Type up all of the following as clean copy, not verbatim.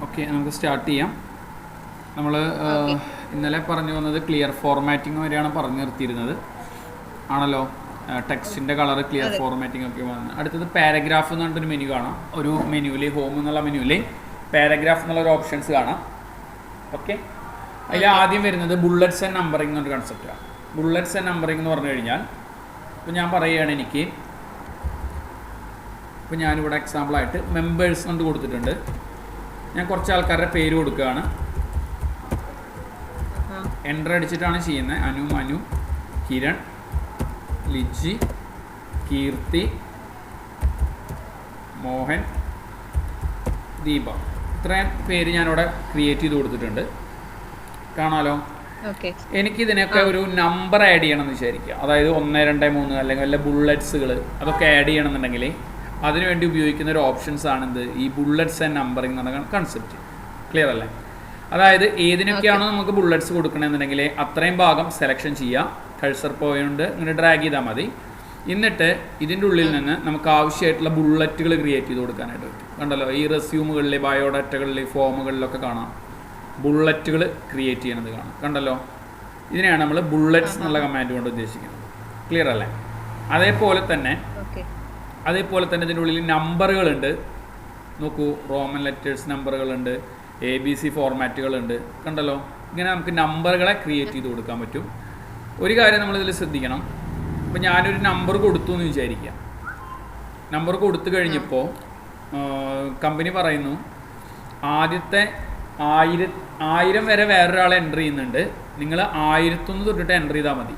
Okay, നമുക്ക് start ചെയ്യാം. നമ്മൾ ഇന്നലെ പറഞ്ഞു വന്നത് ക്ലിയർ ഫോർമാറ്റിംഗ് വരെയാണ് പറഞ്ഞു നിർത്തിയിരുന്നത് ആണല്ലോ. ടെക്സ്റ്റിൻ്റെ കളർ ക്ലിയർ ഫോർമാറ്റിംഗ് ഒക്കെ വന്നു. അടുത്തത് പാരഗ്രാഫ് എന്ന് പറഞ്ഞിട്ടൊരു മെനു കാണാം. ഒരു മെനുവിൽ ഹോം എന്നുള്ള മെനുവിൽ പാരഗ്രാഫ് എന്നുള്ളൊരു ഓപ്ഷൻസ് കാണാം. ഓക്കെ, അതിൽ ആദ്യം വരുന്നത് ബുള്ളറ്റ്സ് ആൻഡ് നമ്പറിംഗ് എന്നൊരു കൺസെപ്റ്റാണ്. ബുള്ളറ്റ്സ് ആൻഡ് നമ്പറിംഗ് എന്ന് പറഞ്ഞു കഴിഞ്ഞാൽ ഇപ്പോൾ ഞാൻ പറയുകയാണ്, ഇപ്പോൾ ഞാനിവിടെ എക്സാമ്പിളായിട്ട് മെമ്പേഴ്സ് കൊണ്ട് കൊടുത്തിട്ടുണ്ട്. ഞാൻ കുറച്ച് ആൾക്കാരുടെ പേര് കൊടുക്കുകയാണ്. എൻ്റർ അടിച്ചിട്ടാണ് ചെയ്യുന്നത്. അനു, മനു, കിരൺ, ലിജി, കീർത്തി, മോഹൻ, ദീപ. ഇത്രയും പേര് ഞാനിവിടെ ക്രിയേറ്റ് ചെയ്ത് കൊടുത്തിട്ടുണ്ട്. കാണാലോ. എനിക്കിതിനൊക്കെ ഒരു നമ്പർ ആഡ് ചെയ്യണമെന്ന് വിചാരിക്കുക. അതായത് 1, 2, 3 അല്ലെങ്കിൽ വല്ല ബുള്ളറ്റ്സുകൾ അതൊക്കെ ആഡ് ചെയ്യണമെന്നുണ്ടെങ്കിൽ അതിനുവേണ്ടി ഉപയോഗിക്കുന്ന ഒരു ഓപ്ഷൻസ് ആണെന്ത്, ഈ ബുള്ളറ്റ്സ് ആൻഡ് നമ്പറിംഗ് എന്ന് പറഞ്ഞ കൺസെപ്റ്റ്. ക്ലിയർ അല്ലേ? അതായത് ഏതിനൊക്കെയാണോ നമുക്ക് ബുള്ളറ്റ്സ് കൊടുക്കണമെന്നുണ്ടെങ്കിൽ അത്രയും ഭാഗം സെലക്ഷൻ ചെയ്യുക. കഴ്സർ പോയിന്റ് ഇങ്ങനെ ഡ്രാഗ് ചെയ്താൽ മതി. എന്നിട്ട് ഇതിൻ്റെ ഉള്ളിൽ നിന്ന് നമുക്ക് ആവശ്യമായിട്ടുള്ള ബുള്ളറ്റുകൾ ക്രിയേറ്റ് ചെയ്ത് കൊടുക്കാനായിട്ട് പറ്റും. കണ്ടല്ലോ, ഈ റെസ്യൂമുകളിൽ, ബയോഡാറ്റകളിൽ, ഫോമുകളിലൊക്കെ കാണാം ബുള്ളറ്റുകൾ ക്രിയേറ്റ് ചെയ്യണത് കാണാം. കണ്ടല്ലോ, ഇതിനെയാണ് നമ്മൾ ബുള്ളറ്റ്സ് എന്നുള്ള കമാൻഡ് കൊണ്ട് ഉദ്ദേശിക്കുന്നത്. ക്ലിയർ അല്ലേ? അതേപോലെ തന്നെ ഇതിൻ്റെ ഉള്ളിൽ നമ്പറുകളുണ്ട്. നോക്കൂ, റോമൻ ലെറ്റേഴ്സ് നമ്പറുകളുണ്ട്, ABC ഫോർമാറ്റുകളുണ്ട്. കണ്ടല്ലോ, ഇങ്ങനെ നമുക്ക് നമ്പറുകളെ ക്രിയേറ്റ് ചെയ്ത് കൊടുക്കാൻ പറ്റും. ഒരു കാര്യം നമ്മളിതിൽ ശ്രദ്ധിക്കണം. ഇപ്പോൾ ഞാനൊരു നമ്പർ കൊടുത്തു എന്ന് വിചാരിക്കുക. നമ്പർ കൊടുത്തു കഴിഞ്ഞപ്പോൾ കമ്പനി പറയുന്നു ആദ്യത്തെ 1000 വരെ വേറൊരാൾ എൻ്റർ ചെയ്യുന്നുണ്ട്, നിങ്ങൾ 1001 തൊട്ടിട്ട് എൻ്റർ ചെയ്താൽ മതി.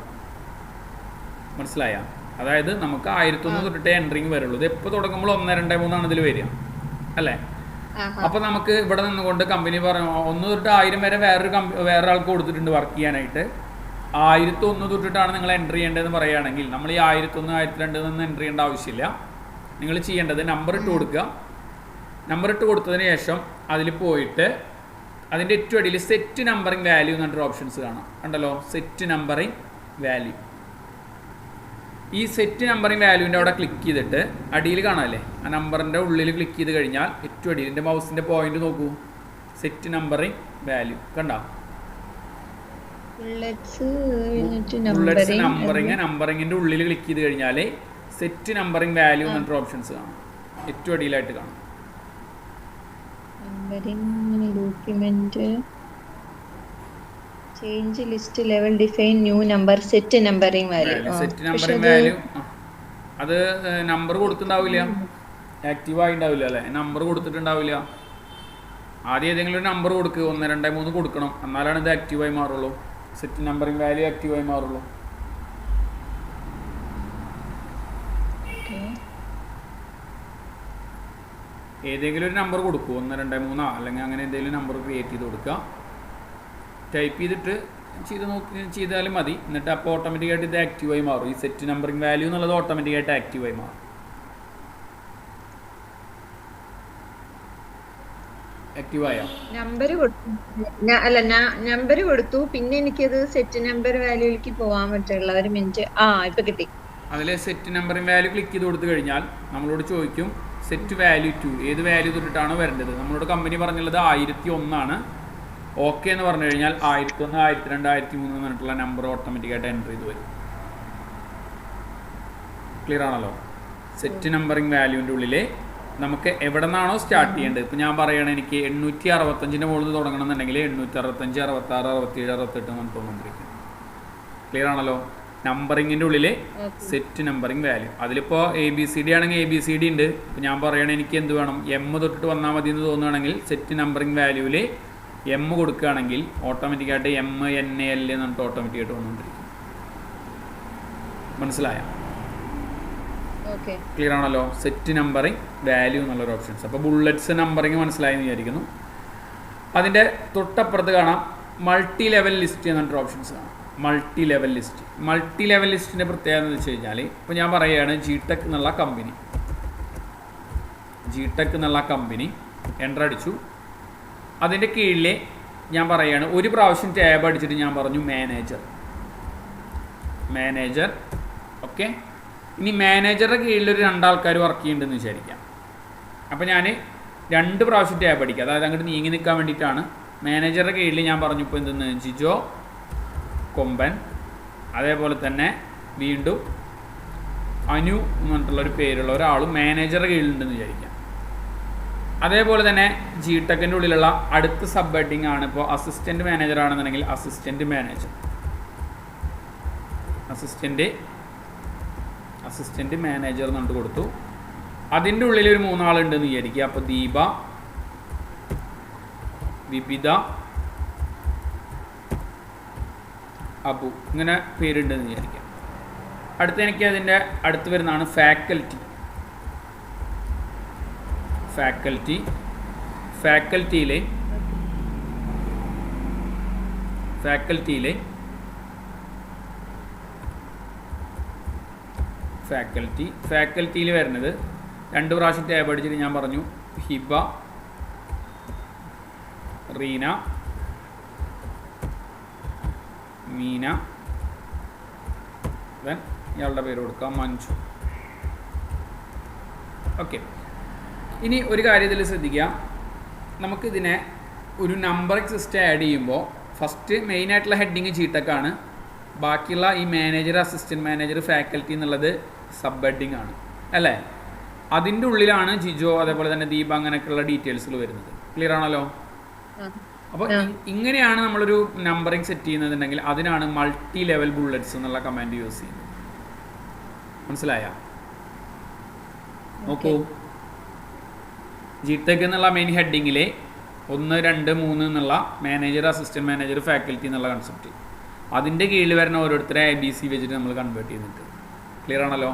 മനസ്സിലായ? അതായത് നമുക്ക് 1001 തൊട്ടിട്ടേ എൻട്രിങ് വരുള്ളൂ. ഇത് എപ്പോൾ തുടങ്ങുമ്പോൾ 1, 2, 3 ആണ് ഇതിൽ വരിക അല്ലേ? അപ്പോൾ നമുക്ക് ഇവിടെ നിന്നുകൊണ്ട് കമ്പനി പറഞ്ഞു 1 തൊട്ട് 1000 വരെ വേറൊരാൾക്ക് കൊടുത്തിട്ടുണ്ട് വർക്ക് ചെയ്യാനായിട്ട്. 1001 തൊട്ടിട്ടാണ് നിങ്ങൾ എൻ്റർ ചെയ്യേണ്ടതെന്ന് പറയുകയാണെങ്കിൽ നമ്മൾ ഈ 1001, 1002 നിന്ന് എൻ്റർ ചെയ്യേണ്ട ആവശ്യമില്ല. നിങ്ങൾ ചെയ്യേണ്ടത് നമ്പർ ഇട്ട് കൊടുക്കുക. നമ്പർ ഇട്ട് കൊടുത്തതിന് ശേഷം അതിൽ പോയിട്ട് അതിൻ്റെ ഏറ്റവും അടിയിൽ സെറ്റ് നമ്പറിങ് വാല്യൂ എന്ന് പറഞ്ഞൊരു ഓപ്ഷൻസ് കാണാം. കണ്ടല്ലോ, സെറ്റ് നമ്പറിങ് വാല്യൂ. ഈ സെറ്റ് നമ്പറിങ് വാല്യൂവിൻ്റെ അവിടെ ക്ലിക്ക് ചെയ്തിട്ട് അടിയിൽ കാണാമല്ലേ, ആ നമ്പറിൻ്റെ ഉള്ളിൽ ക്ലിക്ക് ചെയ്ത് കഴിഞ്ഞാൽ ഏറ്റവും അടിയിൽ എൻ്റെ മൗസിൻ്റെ പോയിന്റ് നോക്കൂ, സെറ്റ് നമ്പറിങ് വാല്യൂ. കണ്ടോ, ബുള്ളറ്റ്സ് നമ്പറിങ്ങിൻ്റെ ഉള്ളിൽ ക്ലിക്ക് ചെയ്ത് കഴിഞ്ഞാൽ സെറ്റ് നമ്പറിങ് വാല്യൂ എന്ന് പറഞ്ഞിട്ട് ഓപ്ഷൻസ് കാണാം. ഏറ്റവും അടിയിലായിട്ട് കാണാം. Change list level define new number set numbering value. Set numbering value അത് നമ്പർ കൊടുത്തിട്ടുണ്ടാവില്ല, ആക്റ്റീവ് ആയി ഉണ്ടാവില്ല അല്ലേ? നമ്പർ കൊടുത്തിട്ടുണ്ടാവില്ല. ആദ്യം ഏതെങ്കിലും ഒരു നമ്പർ കൊടുക്കുക, 1, 2, 3 കൊടുക്കണം, എന്നാലാണ് ഇത് ആക്റ്റീവായി മാറുള്ളൂ. സെറ്റ് നമ്പറിംഗ് വാല്യൂ ആക്റ്റീവായി മാറുള്ളൂ. ഏതെങ്കിലും ഒരു നമ്പർ കൊടുക്കുക, 1, 2, 3 അല്ലെങ്കിൽ അങ്ങനെ എന്തെങ്കിലും നമ്പർ ക്രിയേറ്റ് ചെയ്ത് കൊടുക്കുക. ടൈപ്പ് ചെയ്തിട്ട് ചെയ്താലും മതി. എന്നിട്ട് അപ്പോൾ ഓട്ടോമാറ്റിക്കായിട്ട് ഇത് ആക്റ്റീവായി മാറും. ഈ സെറ്റ് നമ്പറിംഗ് വാല്യൂ എന്നുള്ളത് ഓട്ടോമാറ്റിക്കായിട്ട് ആക്റ്റീവായി മാറും. ആക്റ്റീവായോ? നമ്പർ കൊടുത്തു, പിന്നെ എനിക്കത് സെറ്റ് നമ്പർ വാല്യൂയിലേക്ക് പോകാൻ പറ്റുള്ള ഒരു മിനിറ്റ്. ഇപ്പൊ കിട്ടി. അതിൽ സെറ്റ് നമ്പറിംഗ് വാല്യൂ ക്ലിക്ക് ചെയ്ത് കൊടുത്തു കഴിഞ്ഞാൽ നമ്മളോട് ചോദിക്കും സെറ്റ് വാല്യൂ ടു, ഏത് വാല്യൂ തൊട്ടിട്ടാണ് വരേണ്ടത്. നമ്മളോട് കമ്പനി പറഞ്ഞുള്ളത് 1001 ആണ്. ഓക്കെ എന്ന് പറഞ്ഞു കഴിഞ്ഞാൽ 1001, 1002, 1003 എന്ന് പറഞ്ഞിട്ടുള്ള നമ്പർ ഓട്ടോമാറ്റിക്കായിട്ട് എൻ്റർ ചെയ്ത് വരും. ക്ലിയർ ആണല്ലോ? സെറ്റ് നമ്പറിംഗ് വാല്യൂവിൻ്റെ ഉള്ളിൽ നമുക്ക് എവിടെ നിന്നാണോ സ്റ്റാർട്ട് ചെയ്യേണ്ടത്. ഇപ്പോൾ ഞാൻ പറയുകയാണ് എനിക്ക് 865 മുകളിൽ തുടങ്ങണമെന്നുണ്ടെങ്കിൽ 865, 66, 67, 68 എന്ന് പറഞ്ഞിട്ടുണ്ടെങ്കിൽ. ക്ലിയർ ആണല്ലോ? നമ്പറിങ്ങിൻ്റെ ഉള്ളിൽ സെറ്റ് നമ്പറിംഗ് വാല്യൂ. അതിലിപ്പോൾ ABCD ആണെങ്കിൽ ABCD ഉണ്ട്. ഇപ്പോൾ ഞാൻ പറയുകയാണെങ്കിൽ എനിക്ക് എന്ത് വേണം, M തൊട്ടിട്ട് വന്നാൽ മതി എന്ന് തോന്നുകയാണെങ്കിൽ സെറ്റ് നമ്പറിംഗ് വാല്യൂവിൽ M കൊടുക്കുകയാണെങ്കിൽ ഓട്ടോമാറ്റിക്കായിട്ട് MNAL എന്ന് പറഞ്ഞിട്ട് ഓട്ടോമാറ്റിക്കായിട്ട് വന്നുകൊണ്ടിരിക്കും. മനസ്സിലായോ? ക്ലിയർ ആണല്ലോ? സെറ്റ് നമ്പറിംഗ് വാല്യൂ എന്നുള്ളൊരു ഓപ്ഷൻസ്. അപ്പോൾ ബുള്ളറ്റ്സ് നമ്പറിങ് മനസ്സിലായെന്ന് വിചാരിക്കുന്നു. അതിൻ്റെ തൊട്ടപ്പുറത്ത് കാണാം മൾട്ടി ലെവൽ ലിസ്റ്റ് എന്ന് പറഞ്ഞിട്ട് ഓപ്ഷൻസ് കാണാം. മൾട്ടി ലെവൽ ലിസ്റ്റിൻ്റെ പ്രത്യേകത എന്ന് വെച്ച് കഴിഞ്ഞാൽ ഇപ്പോൾ ഞാൻ പറയുകയാണ് GTech എന്നുള്ള കമ്പനി എൻ്റർ അടിച്ചു. അതിൻ്റെ കീഴിൽ ഞാൻ പറയുകയാണ് ഒരു പ്രാവശ്യം ടാബ് അടിച്ചിട്ട് ഞാൻ പറഞ്ഞു മാനേജർ. ഓക്കെ, ഇനി മാനേജറുടെ കീഴിൽ ഒരു 2 ആൾക്കാർ വർക്ക് ചെയ്യുന്നുണ്ടെന്ന് വിചാരിക്കാം. അപ്പോൾ ഞാൻ 2 പ്രാവശ്യം ടാബ് അടിക്കുക. അതായത് അങ്ങോട്ട് നീങ്ങി നിൽക്കാൻ വേണ്ടിയിട്ടാണ്. മാനേജറുടെ കീഴിൽ ഞാൻ പറഞ്ഞു ഇപ്പോൾ എന്തെന്ന് ജിജോ കൊമ്പൻ, അതേപോലെ തന്നെ വീണ്ടും അനു എന്ന് പറഞ്ഞിട്ടുള്ളൊരു പേരുള്ള ഒരാളും മാനേജറുടെ കീഴിലുണ്ടെന്ന് വിചാരിക്കാം. അതേപോലെ തന്നെ ജി ടെക്കിൻ്റെ ഉള്ളിലുള്ള അടുത്ത സബ് ഹെഡിങ് ആണ് ഇപ്പോൾ അസിസ്റ്റൻറ്റ് മാനേജർ ആണെന്നുണ്ടെങ്കിൽ അസിസ്റ്റൻറ്റ് മാനേജർ, അസിസ്റ്റൻറ്റ് മാനേജർ എന്നിട്ട് കൊടുത്തു. അതിൻ്റെ ഉള്ളിൽ ഒരു 3 ആളുണ്ടെന്ന് വിചാരിക്കുക. അപ്പോൾ ദീപ, വിപിത, അബു, ഇങ്ങനെ പേരുണ്ടെന്ന് വിചാരിക്കാം. അടുത്ത എനിക്ക് അതിൻ്റെ അടുത്ത് വരുന്നതാണ് ഫാക്കൽറ്റിയിലെ ഫാക്കൽറ്റിയിൽ വരുന്നത് 2 പ്രാവശ്യം ടാബ് അടിച്ചിട്ട് ഞാൻ പറഞ്ഞു ഹിബ, റീന, മീന, ഇയാളുടെ പേര് കൊടുക്കാം മഞ്ജു. ഓക്കെ, ഇനി ഒരു കാര്യം ഇതിൽ ശ്രദ്ധിക്കുക. നമുക്കിതിനെ ഒരു നമ്പറിംഗ് സിസ്റ്റം ആഡ് ചെയ്യുമ്പോൾ ഫസ്റ്റ് മെയിനായിട്ടുള്ള ഹെഡിങ് ചീട്ടക്കാണ്. ബാക്കിയുള്ള ഈ മാനേജർ, അസിസ്റ്റൻറ്റ് മാനേജർ, ഫാക്കൽറ്റി എന്നുള്ളത് സബ് ഹെഡിങ് ആണ് അല്ലേ. അതിൻ്റെ ഉള്ളിലാണ് ജിജോ, അതേപോലെ തന്നെ ദീപ, അങ്ങനെയൊക്കെയുള്ള ഡീറ്റെയിൽസുകൾ വരുന്നത്. ക്ലിയർ ആണല്ലോ? അപ്പോൾ ഇങ്ങനെയാണ് നമ്മളൊരു നമ്പറിംഗ് സെറ്റ് ചെയ്യുന്നതുണ്ടെങ്കിൽ അതിനാണ് മൾട്ടി ലെവൽ ബുള്ളറ്റ്സ് എന്നുള്ള കമാൻഡ് യൂസ് ചെയ്യുന്നത്. മനസ്സിലായ? നോക്കൂ, ജിടെക് എന്നുള്ള മെയിൻ ഹെഡിങ്ങിലെ 1, 2, 3 എന്നുള്ള മാനേജർ, അസിസ്റ്റൻറ്റ് മാനേജർ, ഫാക്കൽറ്റി എന്നുള്ള കൺസെപ്റ്റ്, അതിൻ്റെ കീഴിൽ വരുന്ന ഓരോരുത്തരെ ABC വെച്ചിട്ട് നമ്മൾ കൺവേർട്ട് ചെയ്യുന്നുണ്ട്. ക്ലിയർ ആണല്ലോ?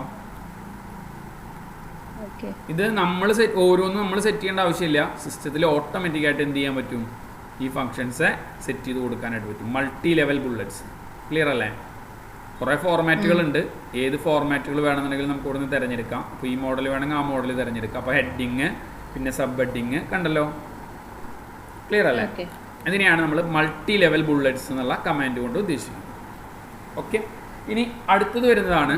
ഇത് നമ്മൾ ഓരോന്നും നമ്മൾ സെറ്റ് ചെയ്യേണ്ട ആവശ്യമില്ല. സിസ്റ്റത്തിൽ ഓട്ടോമാറ്റിക്കായിട്ട് എന്ത് ചെയ്യാൻ പറ്റും? ഈ ഫങ്ഷൻസ് സെറ്റ് ചെയ്ത് കൊടുക്കാനായിട്ട് പറ്റും. Multi level bullets. ക്ലിയർ അല്ലേ? കുറേ ഫോർമാറ്റുകളുണ്ട്. ഏത് ഫോർമാറ്റുകൾ വേണമെന്നുണ്ടെങ്കിൽ നമുക്ക് ഇവിടെ നിന്ന് തിരഞ്ഞെടുക്കാം. അപ്പോൾ ഈ മോഡൽ വേണമെങ്കിൽ ആ മോഡൽ തിരഞ്ഞെടുക്കാം. അപ്പോൾ ഹെഡിങ്, പിന്നെ സബ് ഹെഡിങ്, കണ്ടല്ലോ? ക്ലിയർ അല്ലേ? അതിനെയാണ് നമ്മൾ മൾട്ടി ലെവൽ ബുള്ളറ്റ്സ് എന്നുള്ള കമാൻഡ് കൊണ്ട് ഉദ്ദേശിക്കുന്നത്. ഓക്കെ, ഇനി അടുത്തത് വരുന്നതാണ്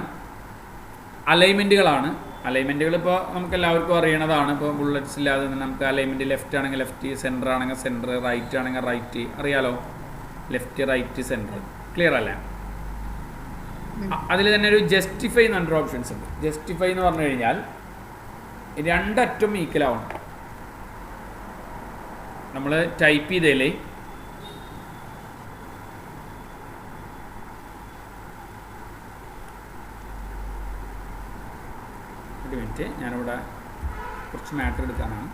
അലൈൻമെൻറ്റുകളാണ്. അലൈൻമെൻറ്റുകൾ ഇപ്പോൾ നമുക്ക് എല്ലാവർക്കും അറിയണതാണ്. ഇപ്പോൾ ബുള്ളറ്റ്സ് ഇല്ലാതെ തന്നെ നമുക്ക് അലൈൻമെൻറ്റ് ലെഫ്റ്റ് ആണെങ്കിൽ ലെഫ്റ്റ്, സെൻറ്റർ ആണെങ്കിൽ സെൻറ്റർ, റൈറ്റ് ആണെങ്കിൽ റൈറ്റ്, അറിയാലോ? Left, right, centre. ക്ലിയർ അല്ലേ? അതിൽ തന്നെ ഒരു ജസ്റ്റിഫൈ എന്ന് പറഞ്ഞൊരു ഓപ്ഷൻസ് ഉണ്ട്. ജസ്റ്റിഫൈ എന്ന് പറഞ്ഞു കഴിഞ്ഞാൽ 2 അറ്റം ഈക്വൽ ആവണം. നമ്മൾ ടൈപ്പ് ചെയ്തതിലേ ഒരു മിനിറ്റ്, ഞാനിവിടെ കുറച്ച് മാറ്റർ എടുക്കാനാണ്.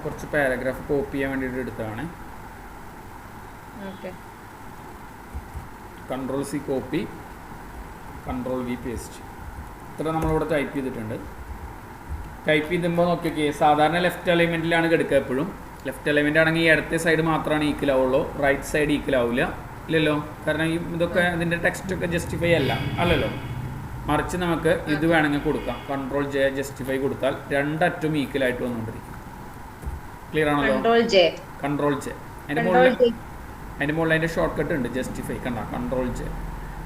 കുറച്ച് പാരഗ്രാഫ് കോപ്പി ചെയ്യാൻ വേണ്ടിയിട്ട് എടുത്തതാണ്. Ctrl+C copy, Ctrl+V paste. ഇത്ര നമ്മളിവിടെ ടൈപ്പ് ചെയ്തിട്ടുണ്ട്. ടൈപ്പ് ചെയ്യുമ്പോൾ നോക്കിയൊക്കെ സാധാരണ ലെഫ്റ്റ് അലൈൻമെൻറ്റിലാണ് കിടക്കുക എപ്പോഴും. ലെഫ്റ്റ് അലൈൻമെൻ്റ് ആണെങ്കിൽ ഈ ഇടത്തെ സൈഡ് മാത്രമാണ് ഈക്വൽ ആവുള്ളൂ, റൈറ്റ് സൈഡ് ഈക്വൽ ആവില്ല. ഇല്ലല്ലോ? കാരണം ഇതൊക്കെ ഇതിൻ്റെ ടെക്സ്റ്റൊക്കെ ജസ്റ്റിഫൈ അല്ലല്ലോ. മറിച്ച് നമുക്ക് ഇത് വേണമെങ്കിൽ കൊടുക്കാം. Ctrl+J ജസ്റ്റിഫൈ കൊടുത്താൽ 2 അറ്റവും ഈക്വൽ ആയിട്ട് വന്നുകൊണ്ടിരിക്കും. ക്ലിയർ ആണല്ലോ? Ctrl+J. അതിൻ്റെ മുകളിൽ അതിൻ്റെ ഷോർട്ട് കട്ട് ഉണ്ട്, ജസ്റ്റിഫൈ. കണ്ട? Ctrl+J.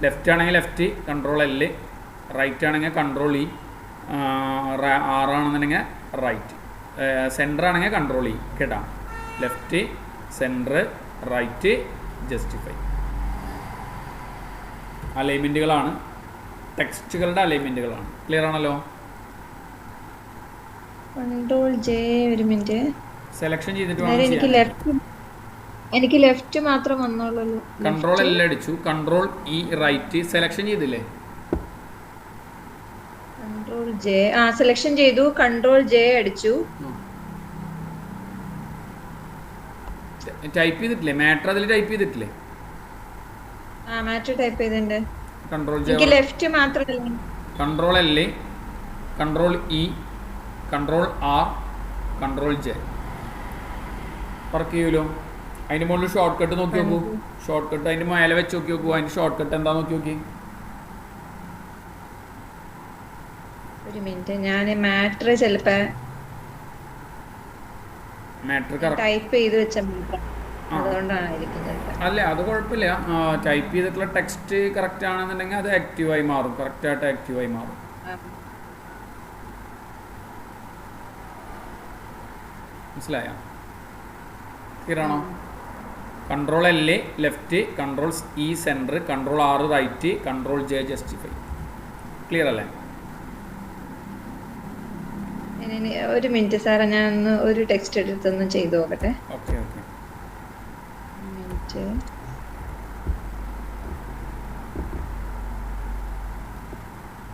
ലെഫ്റ്റ് ആണെങ്കിൽ ലെഫ്റ്റ്, Ctrl+L. റൈറ്റ് ആണെങ്കിൽ Ctrl+E. R ആണെന്നുണ്ടെങ്കിൽ റൈറ്റ്. സെൻറ്റർ ആണെങ്കിൽ Ctrl+E. കേട്ടാ? Left, centre, right, justify. അലൈൻമെൻറ്റുകളാണ്, ടെക്സ്റ്റുകളുടെ അലൈൻമെൻറ്റുകളാണ്. ക്ലിയർ ആണല്ലോ? Ctrl+J. ഒരു മിനിറ്റ്, സെലക്ഷൻ ചെയ്തിട്ട് എനിക്ക് ലെഫ്റ്റ് മാത്രം വന്നോളൂ. Ctrl+L അടിച്ചു, Ctrl+E റൈറ്റ്. സെലക്ഷൻ ചെയ്തില്ലേ? Ctrl+J സെലക്ഷൻ ചെയ്തു, Ctrl+J അടിച്ചു. ടൈപ്പ് ചെയ്തിട്ടില്ലേ? മാറ്റർ അതിൽ ടൈപ്പ് ചെയ്തിട്ടില്ലേ? മാറ്റർ ടൈപ്പ് ചെയ്തിട്ടുണ്ട്. Ctrl+J. എനിക്ക് ലെഫ്റ്റ് മാത്രമല്ല. Ctrl+L, Ctrl+E, Ctrl+R, Ctrl+J. Work ചെയ്യുമല്ലോ. അതിൻ്റെ മുകളിൽ ഷോർട്ട് കട്ട് നോക്കി നോക്കൂ. ഷോർട്ട് കട്ട് അതിൻ്റെ മേലെ വെച്ച് നോക്കി നോക്കൂ. അതിൻ്റെ ഷോർട്ട് കട്ട് എന്താ നോക്കി നോക്കി. ഒരു മിനിറ്റ്, ഞാൻ മാറ്റർ ചിലപ്പോ ടൈപ്പ് ചെയ്ത് വെച്ച അല്ല, അത് കുഴപ്പമില്ല. ടൈപ്പ് ചെയ്തിട്ടുള്ള ടെക്സ്റ്റ് കറക്റ്റ് ആണെന്നുണ്ടെങ്കിൽ അത് ആക്റ്റീവായി മാറും. കറക്റ്റായിട്ട് ആക്റ്റീവായി മാറും. മനസ്സിലായോ? ക്ലിയർ ആണോ? Control L left, control E centre, control R right, control J justify. Clear അല്ലേ? ഒരു മിനിറ്റ് സാറേ, ഞാൻ ഒരു ടെക്സ്റ്റ് എടുത്തൊന്ന് ചെയ്തു നോക്കട്ടെ. Okay okay.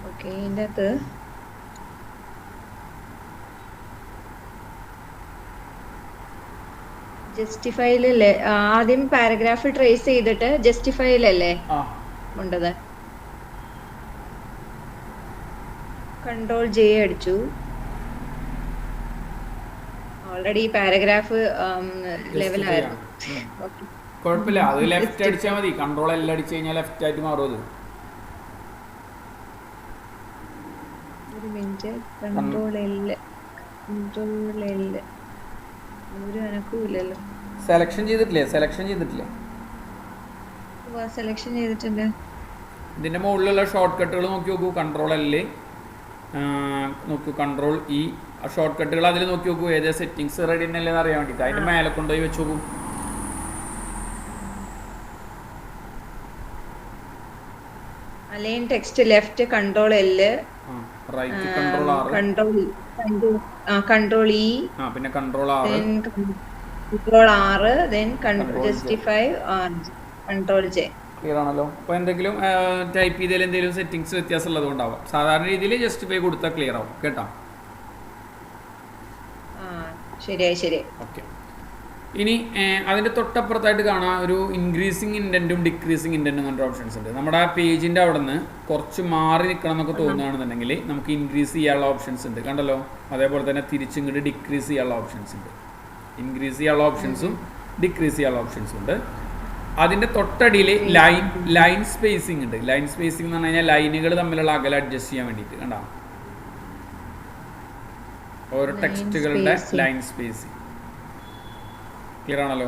ഓക്കെ, ഇതിൻ്റെ അകത്ത് ജസ്റ്റിഫൈലല്ലേ ആദ്യം പാരഗ്രാഫ് ട്രേസ് ചെയ്തിട്ട് ജസ്റ്റിഫൈലല്ലേ ഉണ്ടത്. കൺട്രോൾ J അടിച്ചു. ഓൾറെഡി പാരഗ്രാഫ് ലെവലായിരുന്നു. കുഴപ്പമില്ല, അത് ലെഫ്റ്റ് അടിച്ചാൽ മതി. കൺട്രോൾ L അടിച്ചു കഴിഞ്ഞാൽ ലെഫ്റ്റ് ആയിട്ട് മാറും അത്. ഒരു മിനിറ്റ്, കൺട്രോൾ L ഒരു അനക്കുമില്ലല്ലോ. സെലക്ഷൻ ചെയ്തിട്ടില്ലേ? സെലക്ഷൻ ചെയ്തിട്ടില്ലേ? സെലക്ഷൻ ചെയ്തിട്ടുണ്ട്. ഇതിന്റെ മുകളിലുള്ള ഷോർട്ട് കട്ടുകൾ നോക്കി നോക്കൂ. കൺട്രോൾ L നോക്കൂ, കൺട്രോൾ E ഷോർട്ട് കട്ടുകൾ അതിൽ നോക്കി നോക്കൂ. ഏത് സെറ്റിങ്സ് റെഡി എന്നല്ലേ അറിയാൻ വേണ്ടിയിട്ട് അതിന്റെ മേലെ കൊണ്ടുപോയി വെച്ച് നോക്കൂ. Align text left, control L right, control R, control E, പിന്നെ control R, then justify, control J. Clear ആണല്ലോ? അപ്പോൾ എന്തെങ്കിലും ടൈപ്പ് ചെയ്തതിൽ എന്തെങ്കിലും സെറ്റിങ്സ് വ്യത്യാസം ഉള്ളതുകൊണ്ടാവാം. സാധാരണ രീതിയിൽ ജസ്റ്റിഫൈ കൊടുത്താൽ ക്ലിയർ ആവും കേട്ടോ. ശരി. ഓക്കെ. ഇനി അതിൻ്റെ തൊട്ടപ്പുറത്തായിട്ട് കാണാം ഒരു ഇൻക്രീസിങ് ഇൻഡൻറ്റും ഡിക്രീസിങ് ഇൻഡൻറ്റും എന്നൊരു ഓപ്ഷൻസ് ഉണ്ട്. നമ്മുടെ ആ പേജിൻ്റെ അവിടെ നിന്ന് കുറച്ച് മാറി നിൽക്കണം എന്നൊക്കെ തോന്നുകയാണെന്നുണ്ടെങ്കിൽ നമുക്ക് ഇൻക്രീസ് ചെയ്യാനുള്ള ഓപ്ഷൻസ് ഉണ്ട്, കണ്ടല്ലോ. അതേപോലെ തന്നെ തിരിച്ചിങ്ങോട്ട് ഡിക്രീസ് ചെയ്യാനുള്ള ഓപ്ഷൻസ് ഉണ്ട്. ഇൻക്രീസ് ചെയ്യാനുള്ള ഓപ്ഷൻസും ഡിക്രീസ് ചെയ്യാനുള്ള ഓപ്ഷൻസും ഉണ്ട്. അതിൻ്റെ തൊട്ടടിയിൽ ലൈൻ സ്പേസിംഗ് ഉണ്ട്. ലൈൻ സ്പേസിംഗ് എന്ന് പറഞ്ഞു കഴിഞ്ഞാൽ ലൈനുകൾ തമ്മിലുള്ള അകലം അഡ്ജസ്റ്റ് ചെയ്യാൻ വേണ്ടിയിട്ട് കണ്ടോ, ഓരോ ടെക്സ്റ്റുകളുടെ ലൈൻ സ്പേസിംഗ്. ക്ലിയർ ആണല്ലോ?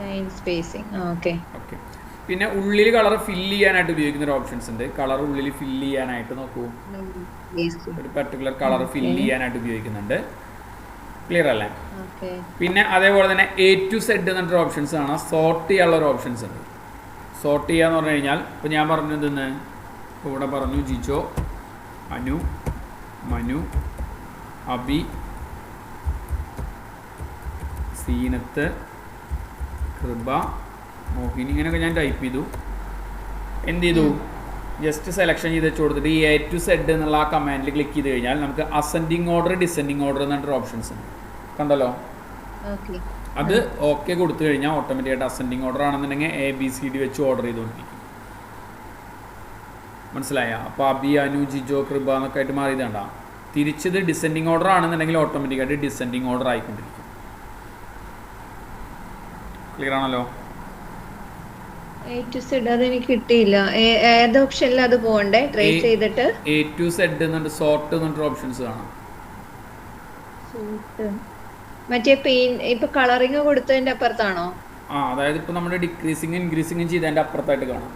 Line spacing. ഓക്കെ. പിന്നെ ഉള്ളിൽ കളർ ഫില്ല് ചെയ്യാനായിട്ട് ഉപയോഗിക്കുന്ന ഒരു ഓപ്ഷൻസ് ഉണ്ട്. കളർ ഉള്ളിൽ ഫില്ല് ചെയ്യാനായിട്ട് നോക്കൂ, ഒരു പർട്ടിക്കുലർ കളർ ഫില്ല് ചെയ്യാനായിട്ട് ഉപയോഗിക്കുന്നുണ്ട്. ക്ലിയർ അല്ലേ? പിന്നെ അതേപോലെ തന്നെ A to Z എന്നൊരു ഓപ്ഷൻസ് ആണ്. സോർട്ട് ചെയ്യാനുള്ള ഒരു ഓപ്ഷൻസ് ഉണ്ട്. സോർട്ട് ചെയ്യാന്ന് പറഞ്ഞു കഴിഞ്ഞാൽ ഇപ്പോൾ ഞാൻ പറഞ്ഞു എന്തെന്ന്, ഇപ്പോൾ ഇവിടെ പറഞ്ഞു ജിജോ, അനു, മനു, അബി, സീനത്ത്, കൃപ, മോഹിനി, ഇങ്ങനെയൊക്കെ ഞാൻ ടൈപ്പ് ചെയ്തു. എന്ത് ചെയ്തു? ജസ്റ്റ് സെലക്ഷൻ ചെയ്ത് വെച്ച് കൊടുത്തിട്ട് ഈ A to Z എന്നുള്ള ആ കമാൻഡിൽ ക്ലിക്ക് ചെയ്ത് കഴിഞ്ഞാൽ നമുക്ക് അസെൻഡിങ് ഓർഡർ, ഡിസെൻഡിങ് ഓർഡർ എന്നൊരു ഓപ്ഷൻസ് ഉണ്ട്, കണ്ടല്ലോ. അത് ഓക്കെ കൊടുത്തു കഴിഞ്ഞാൽ ഓട്ടോമാറ്റിക്കായിട്ട് അസെൻഡിങ് ഓർഡർ ആണെന്നുണ്ടെങ്കിൽ ABCD വെച്ച് ഓർഡർ ചെയ്തുകൊണ്ടിരിക്കും. മനസ്സിലായ? അപ്പോൾ അബി, അനു, ജിജോ, കൃപ എന്നൊക്കെ ആയിട്ട് മാറിയതാണ്ടാ. തിരിച്ചത് ഡിസെൻഡിങ് ഓർഡർ ആണെന്നുണ്ടെങ്കിൽ ഓട്ടോമാറ്റിക്കായിട്ട് ഡിസെൻഡിങ് ഓർഡർ ആയിക്കൊണ്ടിരിക്കും. ക്ലിയർ ആണല്ലോ? A to Z അതെനിക്ക് കിട്ടിയില്ല. ഏത് ഓപ്ഷനിൽ അത് പോകണ്ടേ? ട്രേസ് ചെയ്തിട്ട് A to Z എന്നുണ്ട്, സോർട്ട് എന്നൊരു ഓപ്ഷൻസ് കാണാം. മറ്റേ പെയിൻ ഇപ്പൊ കളറിങ് കൊടുത്തതിന്റെ അപ്പുറത്താണോ? അതായത് ഇപ്പൊ നമ്മുടെ ഡിക്രീസിങ് ഇൻക്രീസിങ് ചെയ്തതിന്റെ അപ്പുറത്തായിട്ട് കാണാം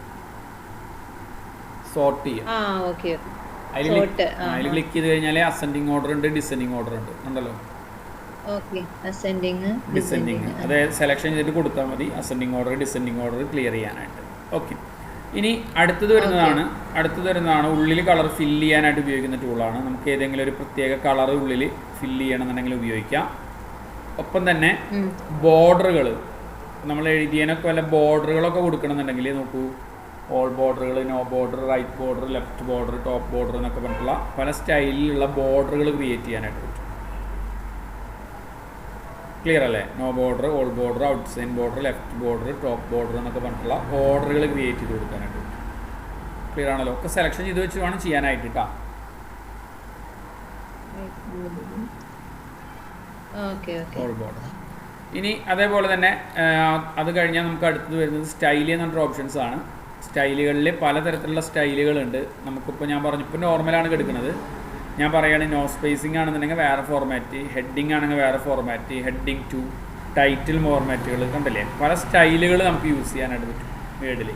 സോർട്ട് ചെയ്യാം. അതിൽ ക്ലിക്ക് ചെയ്ത് കഴിഞ്ഞാൽ അസെൻഡിങ് ഓർഡർ ഉണ്ട്, ഡിസെൻഡിങ് ഓർഡർ ഉണ്ട്, ഉണ്ടല്ലോ. ഡിസെൻഡിങ് അത് സെലക്ഷൻ ചെയ്തിട്ട് കൊടുത്താൽ മതി, ascending order, descending order clear ചെയ്യാനായിട്ട്. ഓക്കെ. ഇനി അടുത്തത് വരുന്നതാണ് ഉള്ളിൽ കളർ ഫില്ല് ചെയ്യാനായിട്ട് ഉപയോഗിക്കുന്ന ടൂളാണ്. നമുക്ക് ഏതെങ്കിലും ഒരു പ്രത്യേക കളർ ഉള്ളിൽ ഫില്ല് ചെയ്യണമെന്നുണ്ടെങ്കിൽ ഉപയോഗിക്കാം. ഒപ്പം തന്നെ ബോർഡറുകൾ, നമ്മൾ എഴുതിയതിനൊക്കെ വല്ല ബോർഡറുകളൊക്കെ കൊടുക്കണമെന്നുണ്ടെങ്കിൽ നോക്കൂ, ഓൾ ബോർഡറുകൾ, no border, right border, left border, top border എന്നൊക്കെ പറഞ്ഞിട്ടുള്ള പല സ്റ്റൈലിലുള്ള ബോർഡറുകൾ ക്രിയേറ്റ് ചെയ്യാനായിട്ട് പറ്റും. ക്ലിയർ അല്ലേ? No border, all border, outside border, left border, top border എന്നൊക്കെ പറഞ്ഞിട്ടുള്ള ബോർഡറുകൾ ക്രിയേറ്റ് ചെയ്ത് കൊടുക്കാനായിട്ട് പറ്റും. ക്ലിയർ ആണല്ലോ? ഒക്കെ സെലക്ഷൻ ചെയ്ത് വെച്ച് വേണം ചെയ്യാനായിട്ട് കേട്ടോ. Okay okay all border. ഇനി അതേപോലെ തന്നെ അത് കഴിഞ്ഞാൽ നമുക്ക് അടുത്തത് വരുന്നത് സ്റ്റൈൽ എന്ന് പറഞ്ഞ ഓപ്ഷൻസ് ആണ്. സ്റ്റൈലുകളിൽ പലതരത്തിലുള്ള സ്റ്റൈലുകളുണ്ട്. നമുക്കിപ്പോൾ ഞാൻ പറഞ്ഞു ഇപ്പോൾ നോർമലാണ് എടുക്കുന്നത്. ഞാൻ പറയുകയാണെങ്കിൽ നോ സ്പേസിംഗ് ആണെന്നുണ്ടെങ്കിൽ വേറെ ഫോർമാറ്റ്, ഹെഡിങ് ആണെങ്കിൽ വേറെ ഫോർമാറ്റ്, ഹെഡിങ് ടു, ടൈറ്റിൽ ഫോർമാറ്റുകൾ കണ്ടില്ലേ, പല സ്റ്റൈലുകൾ നമുക്ക് യൂസ് ചെയ്യാനായിട്ട് പറ്റും വേർഡിൽ.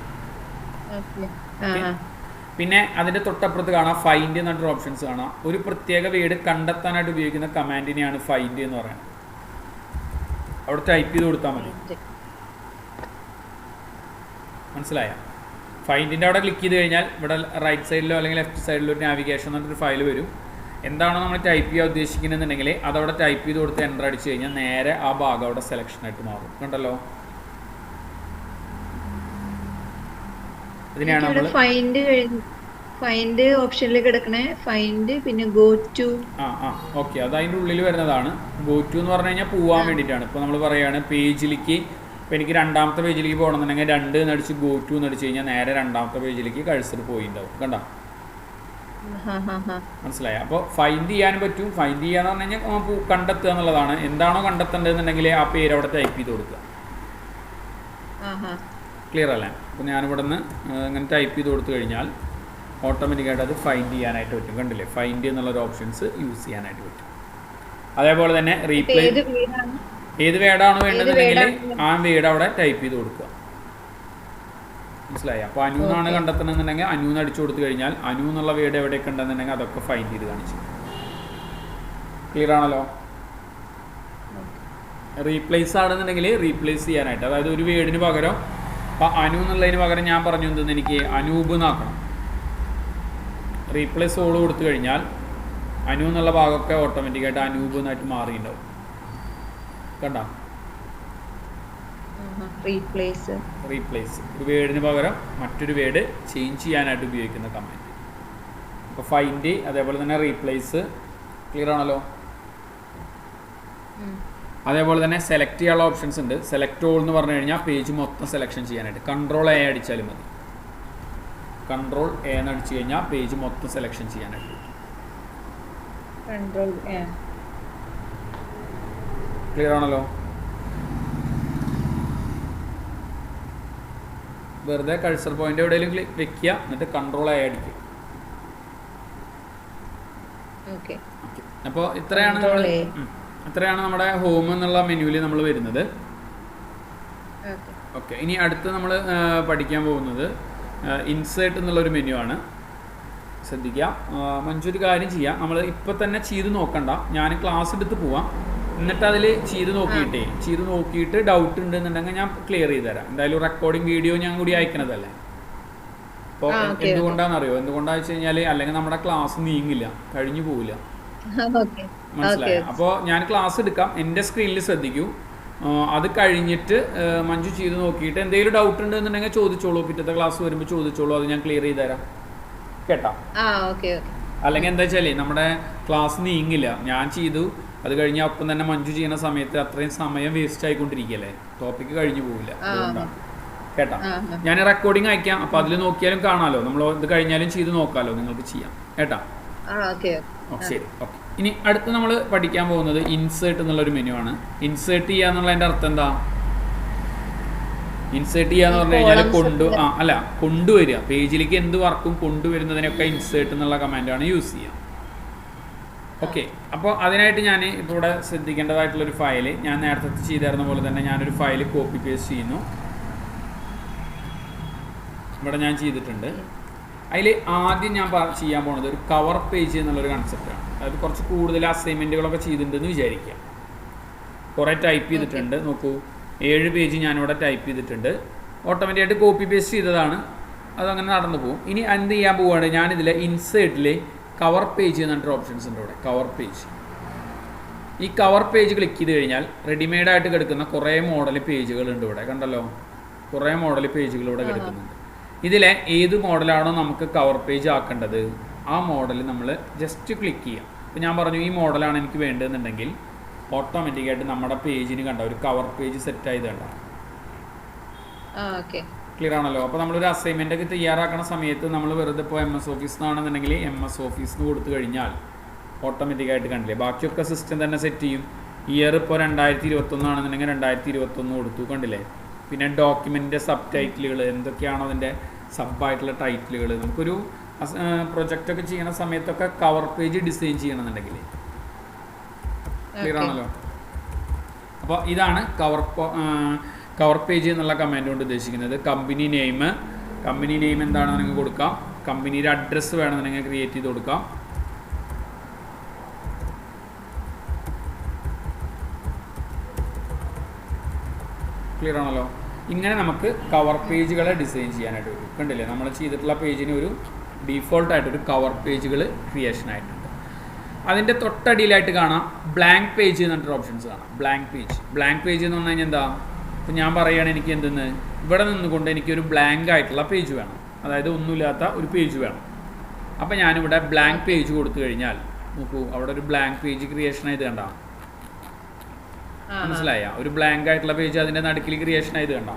പിന്നെ അതിൻ്റെ തൊട്ടപ്പുറത്ത് കാണാം ഫൈൻഡ് എന്ന് പറഞ്ഞൊരു ഓപ്ഷൻസ് കാണാം. ഒരു പ്രത്യേക വേർഡ് കണ്ടെത്താനായിട്ട് ഉപയോഗിക്കുന്ന കമാൻഡിനെയാണ് ഫൈൻഡ് എന്ന് പറയുന്നത്. അവിടെ ടൈപ്പ് ചെയ്ത് കൊടുത്താൽ മതി. മനസ്സിലായ? ഫൈൻഡിൻ്റെ അവിടെ ക്ലിക്ക് ചെയ്ത് കഴിഞ്ഞാൽ ഇവിടെ റൈറ്റ് സൈഡിലോ അല്ലെങ്കിൽ ലെഫ്റ്റ് സൈഡിലോ ഒരു നാവിഗേഷൻ എന്നൊരു ഫയൽ വരും. എന്താണോ നമ്മൾ ടൈപ്പ് ചെയ്യാൻ ഉദ്ദേശിക്കുന്നതെന്നുണ്ടെങ്കിൽ അതവിടെ ടൈപ്പ് ചെയ്ത് കൊടുത്ത് എൻ്റർ അടിച്ച് കഴിഞ്ഞാൽ നേരെ ആ ഭാഗം അവിടെ സെലക്ഷനായിട്ട് മാറും. കണ്ടല്ലോ, ഇതിനെയാണ് നമ്മൾ ഫൈൻഡ് ഓപ്ഷനിൽ കിടക്കണേ. ഫൈൻഡ് പിന്നെ ഗോ ടു. ഓക്കെ, അത് അതിൻ്റെ ഉള്ളിൽ വരുന്നതാണ്. ഗോ ടു എന്ന് പറഞ്ഞു കഴിഞ്ഞാൽ പോകാൻ വേണ്ടിയിട്ടാണ്. ഇപ്പോൾ നമ്മൾ പറയുകയാണ് പേജിലേക്ക്, ഇപ്പോൾ എനിക്ക് രണ്ടാമത്തെ പേജിലേക്ക് പോകണമെന്നുണ്ടെങ്കിൽ 2 എന്നടിച്ച് ഗോ ടു എന്നടിച്ച് കഴിഞ്ഞാൽ നേരെ രണ്ടാമത്തെ പേജിലേക്ക് കഴ്സർ പോയിട്ടുണ്ടാവും. കണ്ടോ, മനസ്സിലായ? അപ്പോൾ ഫൈൻഡ് ചെയ്യാനും പറ്റും. ഫൈൻഡ് ചെയ്യാന്ന് പറഞ്ഞു കഴിഞ്ഞാൽ കണ്ടെത്തുക എന്നുള്ളതാണ്. എന്താണോ കണ്ടെത്തേണ്ടതെന്നുണ്ടെങ്കിൽ ആ പേര് അവിടെ ടൈപ്പ് ചെയ്ത് കൊടുക്കുക. ക്ലിയർ അല്ലേ? അപ്പോൾ ഞാനിവിടെ നിന്ന് ഇങ്ങനെ ടൈപ്പ് ചെയ്ത് കൊടുത്തു കഴിഞ്ഞാൽ ഓട്ടോമാറ്റിക്കായിട്ട് അത് ഫൈൻഡ് ചെയ്യാനായിട്ട് പറ്റും. കണ്ടില്ലേ, ഫൈൻഡ് എന്നുള്ളൊരു ഓപ്ഷൻസ് യൂസ് ചെയ്യാനായിട്ട് പറ്റും. അതേപോലെ തന്നെ റീപ്ലേസ്, ഏത് വേർഡാണോ വേണ്ടതെന്നുണ്ടെങ്കിൽ ആ വേർഡ് അവിടെ ടൈപ്പ് ചെയ്ത് കൊടുക്കുക. മനസ്സിലായി? അപ്പോൾ അനു എന്നാണ് കണ്ടെത്തണമെന്നുണ്ടെങ്കിൽ അനു എന്ന് അടിച്ചു കൊടുത്തു കഴിഞ്ഞാൽ അനു എന്നുള്ള വേർഡ് എവിടെയൊക്കെ ഉണ്ടെന്നുണ്ടെങ്കിൽ അതൊക്കെ ഫൈൻഡ് ചെയ്ത് കാണിച്ചു. ക്ലിയർ ആണല്ലോ? റീപ്ലേസ് ആണെന്നുണ്ടെങ്കിൽ റീപ്ലേസ് ചെയ്യാനായിട്ട്, അതായത് ഒരു വേർഡിന് പകരം അപ്പോൾ അനു എന്നുള്ളതിന് പകരം ഞാൻ പറഞ്ഞു എന്തെന്ന് എനിക്ക് അനൂപ് എന്നാക്കണം. റീപ്ലേസ് ഓൾ കൊടുത്തു കഴിഞ്ഞാൽ അനു എന്നുള്ള ഭാഗമൊക്കെ ഓട്ടോമാറ്റിക്കായിട്ട് അനൂപ് എന്നായിട്ട് മാറിയിട്ടുണ്ടാവും. കണ്ടോ? റീപ്ലേസ് ഒരു വേർഡിന് പകരം മറ്റൊരു വേർഡ് ചേഞ്ച് ചെയ്യാനായിട്ട് ഉപയോഗിക്കുന്ന കമാൻഡ്. അപ്പോൾ ഫൈൻഡ്, അതേപോലെ തന്നെ റീപ്ലേസ്. ക്ലിയർ ആണല്ലോ? അതേപോലെ തന്നെ സെലക്ട് ചെയ്യാനുള്ള ഓപ്ഷൻസ് ഉണ്ട്. സെലക്ട് ഓൾ എന്ന് പറഞ്ഞു കഴിഞ്ഞാൽ പേജ് മൊത്തം സെലക്ഷൻ ചെയ്യാനായിട്ട് കൺട്രോൾ എ അടിച്ചാലും മതി. കൺട്രോൾ എ എന്ന് അടിച്ചു കഴിഞ്ഞാൽ പേജ് മൊത്തം സെലക്ഷൻ ചെയ്യാനായിട്ട്. ക്ലിയർ ആണല്ലോ? വെറുതെ കഴ്സർ പോയിന്റ് എവിടെയെങ്കിലും വെക്കുക, എന്നിട്ട് കൺട്രോൾ എ അടിക്കുക. അപ്പോൾ ഇത്രയാണ് നമ്മുടെ ഹോം എന്നുള്ള മെനുവിൽ നമ്മൾ വരുന്നത്. ഓക്കെ, ഇനി അടുത്ത് നമ്മൾ പഠിക്കാൻ പോകുന്നത് ഇൻസേർട്ട് എന്നുള്ളൊരു മെനു ആണ്. ശ്രദ്ധിക്കുക, മഞ്ചൊരു കാര്യം ചെയ്യാം, നമ്മൾ ഇപ്പം തന്നെ ചെയ്ത് നോക്കണ്ട, ഞാൻ ക്ലാസ് എടുത്ത് പോവാം, എന്നിട്ട് അതിൽ ചെയ്ത് നോക്കിയിട്ട് ഡൗട്ട് ഉണ്ടെന്നുണ്ടെങ്കിൽ ഞാൻ ക്ലിയർ ചെയ്ത് തരാം. എന്തായാലും റെക്കോർഡിംഗ് വീഡിയോ ഞാൻ കൂടി അയക്കണതല്ലേ. അപ്പോൾ എന്തുകൊണ്ടാണെന്നറിയോ? എന്താണെന്ന് വെച്ച് കഴിഞ്ഞാൽ അല്ലെങ്കിൽ നമ്മുടെ ക്ലാസ് നീങ്ങില്ല, കഴിഞ്ഞു പോവില്ല. മനസ്സിലായോ? അപ്പോൾ ഞാൻ ക്ലാസ് എടുക്കാം, എൻ്റെ സ്ക്രീനിൽ ശ്രദ്ധിക്കൂ. അത് കഴിഞ്ഞിട്ട് മഞ്ജു ചെയ്ത് നോക്കിയിട്ട് എന്തെങ്കിലും ഡൗട്ട് ഉണ്ടെന്നുണ്ടെങ്കിൽ ചോദിച്ചോളൂ, പിറ്റത്തെ ക്ലാസ് വരുമ്പോൾ ചോദിച്ചോളൂ, അത് ഞാൻ ക്ലിയർ ചെയ്ത് തരാം. കേട്ടോ? അല്ലെങ്കിൽ എന്താ വെച്ചാൽ നമ്മുടെ ക്ലാസ് നീങ്ങില്ല. ഞാൻ ചെയ്തു, അത് കഴിഞ്ഞാൽ ഒപ്പം തന്നെ മഞ്ജു ചെയ്യുന്ന സമയത്ത് അത്രയും സമയം വേസ്റ്റ് ആയിക്കൊണ്ടിരിക്കുകയല്ലേ, ടോപ്പിക്ക് കഴിഞ്ഞു പോവില്ല. അതുകൊണ്ടാണ്. കേട്ടോ? ഞാൻ റെക്കോർഡിംഗ് അയക്കാം, അപ്പോൾ അതിൽ നോക്കിയാലും കാണാമല്ലോ, നമ്മൾ ഇത് കഴിഞ്ഞാലും ചെയ്ത് നോക്കാമല്ലോ, നിങ്ങൾക്ക് ചെയ്യാം. കേട്ടോ? ശരി, ഓക്കെ. ഇനി അടുത്ത് നമ്മൾ പഠിക്കാൻ പോകുന്നത് ഇൻസേർട്ട് എന്നുള്ളൊരു മെനു ആണ്. ഇൻസേർട്ട് ചെയ്യുക എന്നുള്ളതിൻ്റെ അർത്ഥം എന്താ? ഇൻസേർട്ട് ചെയ്യുക എന്ന് പറഞ്ഞു കഴിഞ്ഞാൽ കൊണ്ടുവരിക, പേജിലേക്ക് എന്ത് വർക്കും കൊണ്ടുവരുന്നതിനൊക്കെ ഇൻസേർട്ട് എന്നുള്ള കമാൻഡാണ് യൂസ് ചെയ്യുക. ഓക്കെ, അപ്പോൾ അതിനായിട്ട് ഞാൻ ഇപ്പോൾ ഇവിടെ ശ്രദ്ധിക്കേണ്ടതായിട്ടുള്ളൊരു ഫയൽ, ഞാൻ നേരത്തെ ചെയ്തിരുന്ന പോലെ തന്നെ ഞാനൊരു ഫയൽ കോപ്പി പേസ്റ്റ് ചെയ്യുന്നു. ഇവിടെ ഞാൻ ചെയ്തിട്ടുണ്ട്. അതിൽ ആദ്യം ഞാൻ ചെയ്യാൻ പോകുന്നത് ഒരു കവർ പേജ് എന്നുള്ളൊരു കൺസെപ്റ്റാണ്. അതായത് കുറച്ച് കൂടുതൽ അസൈൻമെൻറ്റുകളൊക്കെ ചെയ്തിട്ടുണ്ടെന്ന് വിചാരിക്കുക. കുറേ ടൈപ്പ് ചെയ്തിട്ടുണ്ട്, നോക്കൂ, 7 പേജ് ഞാനിവിടെ ടൈപ്പ് ചെയ്തിട്ടുണ്ട്. ഓട്ടോമാറ്റിക്കായിട്ട് കോപ്പി പേസ്റ്റ് ചെയ്തതാണ്, അതങ്ങനെ നടന്നു പോകും. ഇനി എന്ത് ചെയ്യാൻ പോവുകയാണ്, ഞാനിതിൽ ഇൻസേർട്ടിൽ കവർ പേജ് എന്നിട്ട് ഓപ്ഷൻസ് ഉണ്ട് ഇവിടെ, കവർ പേജ്. ഈ കവർ പേജ് ക്ലിക്ക് ചെയ്ത് കഴിഞ്ഞാൽ റെഡിമെയ്ഡായിട്ട് കിടക്കുന്ന കുറേ മോഡൽ പേജുകളുണ്ട് ഇവിടെ. കണ്ടല്ലോ, കുറേ മോഡൽ പേജുകൾ ഇവിടെ കിടക്കുന്നുണ്ട്. ഇതിലെ ഏത് മോഡലാണോ നമുക്ക് കവർ പേജ് ആക്കേണ്ടത് ആ മോഡൽ നമ്മൾ ജസ്റ്റ് ക്ലിക്ക് ചെയ്യാം. ഇപ്പോൾ ഞാൻ പറഞ്ഞു ഈ മോഡലാണ് എനിക്ക് വേണ്ടതെന്നുണ്ടെങ്കിൽ ഓട്ടോമാറ്റിക്കായിട്ട് നമ്മുടെ പേജിന് കണ്ട ഒരു കവർ പേജ് സെറ്റ് ആയത് കണ്ട. ക്ലിയർ ആണല്ലോ? അപ്പോൾ നമ്മളൊരു അസൈൻമെൻ്റ് ഒക്കെ തയ്യാറാക്കുന്ന സമയത്ത് നമ്മൾ വെറുതെ ഇപ്പോൾ MS ഓഫീസ് എന്നാണെന്നുണ്ടെങ്കിൽ MS ഓഫീസ് എന്ന് കൊടുത്തു കഴിഞ്ഞാൽ ഓട്ടോമാറ്റിക്കായിട്ട് കണ്ടില്ലേ, ബാക്കിയൊക്കെ സിസ്റ്റം തന്നെ സെറ്റ് ചെയ്യും. ഇയർ ഇപ്പോൾ 2021 ആണെന്നുണ്ടെങ്കിൽ 2021 കൊടുത്തു, കണ്ടില്ലേ. പിന്നെ ഡോക്യുമെൻറ്റിൻ്റെ സബ് ടൈറ്റിലുകൾ, എന്തൊക്കെയാണോ അതിൻ്റെ സബായിട്ടുള്ള ടൈറ്റിലുകൾ. നമുക്കൊരു പ്രൊജക്റ്റൊക്കെ ചെയ്യുന്ന സമയത്തൊക്കെ കവർ പേജ് ഡിസൈൻ ചെയ്യണമെന്നുണ്ടെങ്കിൽ ക്ലിയർ ആണല്ലോ. അപ്പോൾ ഇതാണ് കവർ പേജ് എന്നുള്ള കമാൻഡ് കൊണ്ട് ഉദ്ദേശിക്കുന്നത്. കമ്പനി നെയിം എന്താണെന്ന് നിങ്ങൾക്ക് കൊടുക്കാം. കമ്പനിയുടെ അഡ്രസ്സ് വേണമെന്നുണ്ടെങ്കിൽ ക്രിയേറ്റ് ചെയ്ത് കൊടുക്കാം. ക്ലിയർ ആണല്ലോ. ഇങ്ങനെ നമുക്ക് കവർ പേജുകളെ ഡിസൈൻ ചെയ്യാനായിട്ട് വരും. കണ്ടില്ലേ, നമ്മൾ ചെയ്തിട്ടുള്ള പേജിന് ഒരു ഡീഫോൾട്ടായിട്ടൊരു കവർ പേജുകൾ ക്രിയേഷൻ ആയിട്ടുണ്ട്. അതിൻ്റെ തൊട്ടടിയിലായിട്ട് കാണാം ബ്ലാങ്ക് പേജ് എന്ന് പറഞ്ഞിട്ട് ഓപ്ഷൻസ് കാണാം. ബ്ലാങ്ക് പേജ് എന്ന് പറഞ്ഞു കഴിഞ്ഞാൽ എന്താ, ഇപ്പോൾ ഞാൻ പറയുകയാണ് എനിക്ക് എന്തെന്ന് ഇവിടെ നിന്നുകൊണ്ട് എനിക്കൊരു ബ്ലാങ്ക് ആയിട്ടുള്ള പേജ് വേണം, അതായത് ഒന്നുമില്ലാത്ത ഒരു പേജ് വേണം. അപ്പോൾ ഞാനിവിടെ ബ്ലാങ്ക് പേജ് കൊടുത്തു കഴിഞ്ഞാൽ നോക്കൂ, അവിടെ ഒരു ബ്ലാങ്ക് പേജ് ക്രിയേഷൻ ആയത് കണ്ട, മനസ്സിലായ, ഒരു ബ്ലാങ്ക് ആയിട്ടുള്ള പേജ് അതിൻ്റെ നടുക്കിൽ ക്രിയേഷൻ ആയത് കണ്ട.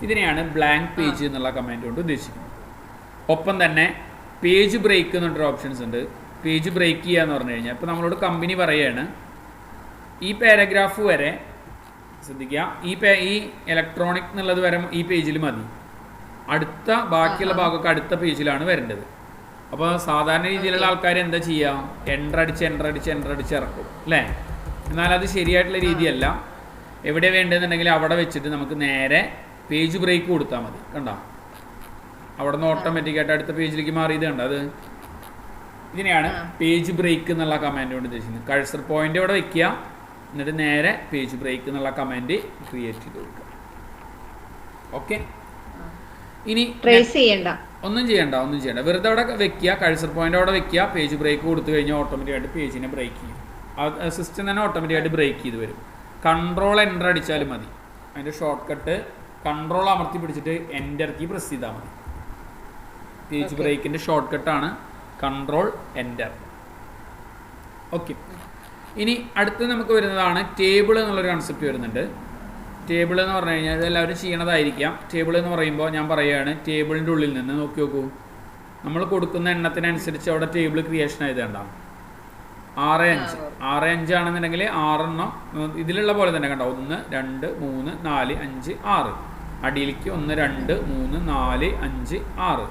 ഇതിനെയാണ് ബ്ലാങ്ക് പേജ് എന്നുള്ള കമാൻഡ് കൊണ്ട് ഉദ്ദേശിക്കുന്നത്. ഒപ്പം തന്നെ പേജ് ബ്രേക്ക് എന്ന് പറഞ്ഞൊരു ഓപ്ഷൻസ് ഉണ്ട്. പേജ് ബ്രേക്ക് ചെയ്യുക എന്ന് പറഞ്ഞു കഴിഞ്ഞാൽ ഇപ്പോൾ നമ്മളോട് കമ്പനി പറയുകയാണ് ഈ പാരഗ്രാഫ് വരെ ശ്രദ്ധിക്കുക, ഈ ഇലക്ട്രോണിക് എന്നുള്ളത് വരെ ഈ പേജിൽ മതി, അടുത്ത ബാക്കിയുള്ള ഭാഗമൊക്കെ അടുത്ത പേജിലാണ് വരേണ്ടത്. അപ്പോൾ സാധാരണ രീതിയിലുള്ള ആൾക്കാർ എന്താ ചെയ്യുക, എൻ്റർ അടിച്ച് ഇറക്കും അല്ലേ. എന്നാൽ അത് ശരിയായിട്ടുള്ള രീതിയല്ല. എവിടെ വേണ്ടതെന്നുണ്ടെങ്കിൽ അവിടെ വെച്ചിട്ട് നമുക്ക് നേരെ പേജ് ബ്രേക്ക് കൊടുത്താൽ മതി. കണ്ടോ, അവിടെ നിന്ന് ഓട്ടോമാറ്റിക്കായിട്ട് അടുത്ത പേജിലേക്ക് മാറിയത് കണ്ടോ. അത് ഇതിനെയാണ് പേജ് ബ്രേക്ക് എന്നുള്ള കമാൻഡ് കൊണ്ട് ഉദ്ദേശിക്കുന്നത്. കഴ്സർ പോയിന്റ് അവിടെ വെക്കുക, എന്നിട്ട് നേരെ പേജ് ബ്രേക്ക് എന്നുള്ള കമാൻഡ് ക്രിയേറ്റ് ചെയ്ത് കൊടുക്കുക. ഓക്കെ, ഇനി ഒന്നും ചെയ്യണ്ട, വെറുതെ അവിടെ വെക്കുക, കഴ്സർ പോയിന്റ് അവിടെ വെക്കുക, പേജ് ബ്രേക്ക് കൊടുത്തു കഴിഞ്ഞാൽ ഓട്ടോമാറ്റിക്കായിട്ട് പേജിനെ ബ്രേക്ക് ചെയ്യും. സിസ്റ്റം തന്നെ ഓട്ടോമാറ്റിക്കായിട്ട് ബ്രേക്ക് ചെയ്ത് വരും. കൺട്രോൾ എൻ്റർ അടിച്ചാലും മതി. അതിൻ്റെ ഷോർട്ട് കട്ട് കൺട്രോൾ അമർത്തി പിടിച്ചിട്ട് എൻ്റർ കീ പ്രസ് ചെയ്താൽ മതി. പേജ് ബ്രേക്കിൻ്റെ ഷോർട്ട് കട്ടാണ് കൺട്രോൾ എൻ്റർ. ഓക്കെ, ഇനി അടുത്ത് നമുക്ക് വരുന്നതാണ് ടേബിൾ എന്നുള്ളൊരു കൺസെപ്റ്റ് വരുന്നുണ്ട്. ടേബിൾ എന്ന് പറഞ്ഞു കഴിഞ്ഞാൽ ഇതെല്ലാവരും ചെയ്യണതായിരിക്കാം. ടേബിൾ എന്ന് പറയുമ്പോൾ ഞാൻ പറയുകയാണ്, ടേബിളിൻ്റെ ഉള്ളിൽ നിന്ന് നോക്കൂ, നമ്മൾ കൊടുക്കുന്ന എണ്ണത്തിനനുസരിച്ച് അവിടെ ടേബിൾ ക്രിയേഷൻ ആയത് കണ്ടാവും. 6 ആണെന്നുണ്ടെങ്കിൽ 6 എണ്ണം ഇതിലുള്ള പോലെ തന്നെ കണ്ടോ, 1 2 3 4 5 6, അടിയിലേക്ക് 1 2 3 4 5 6.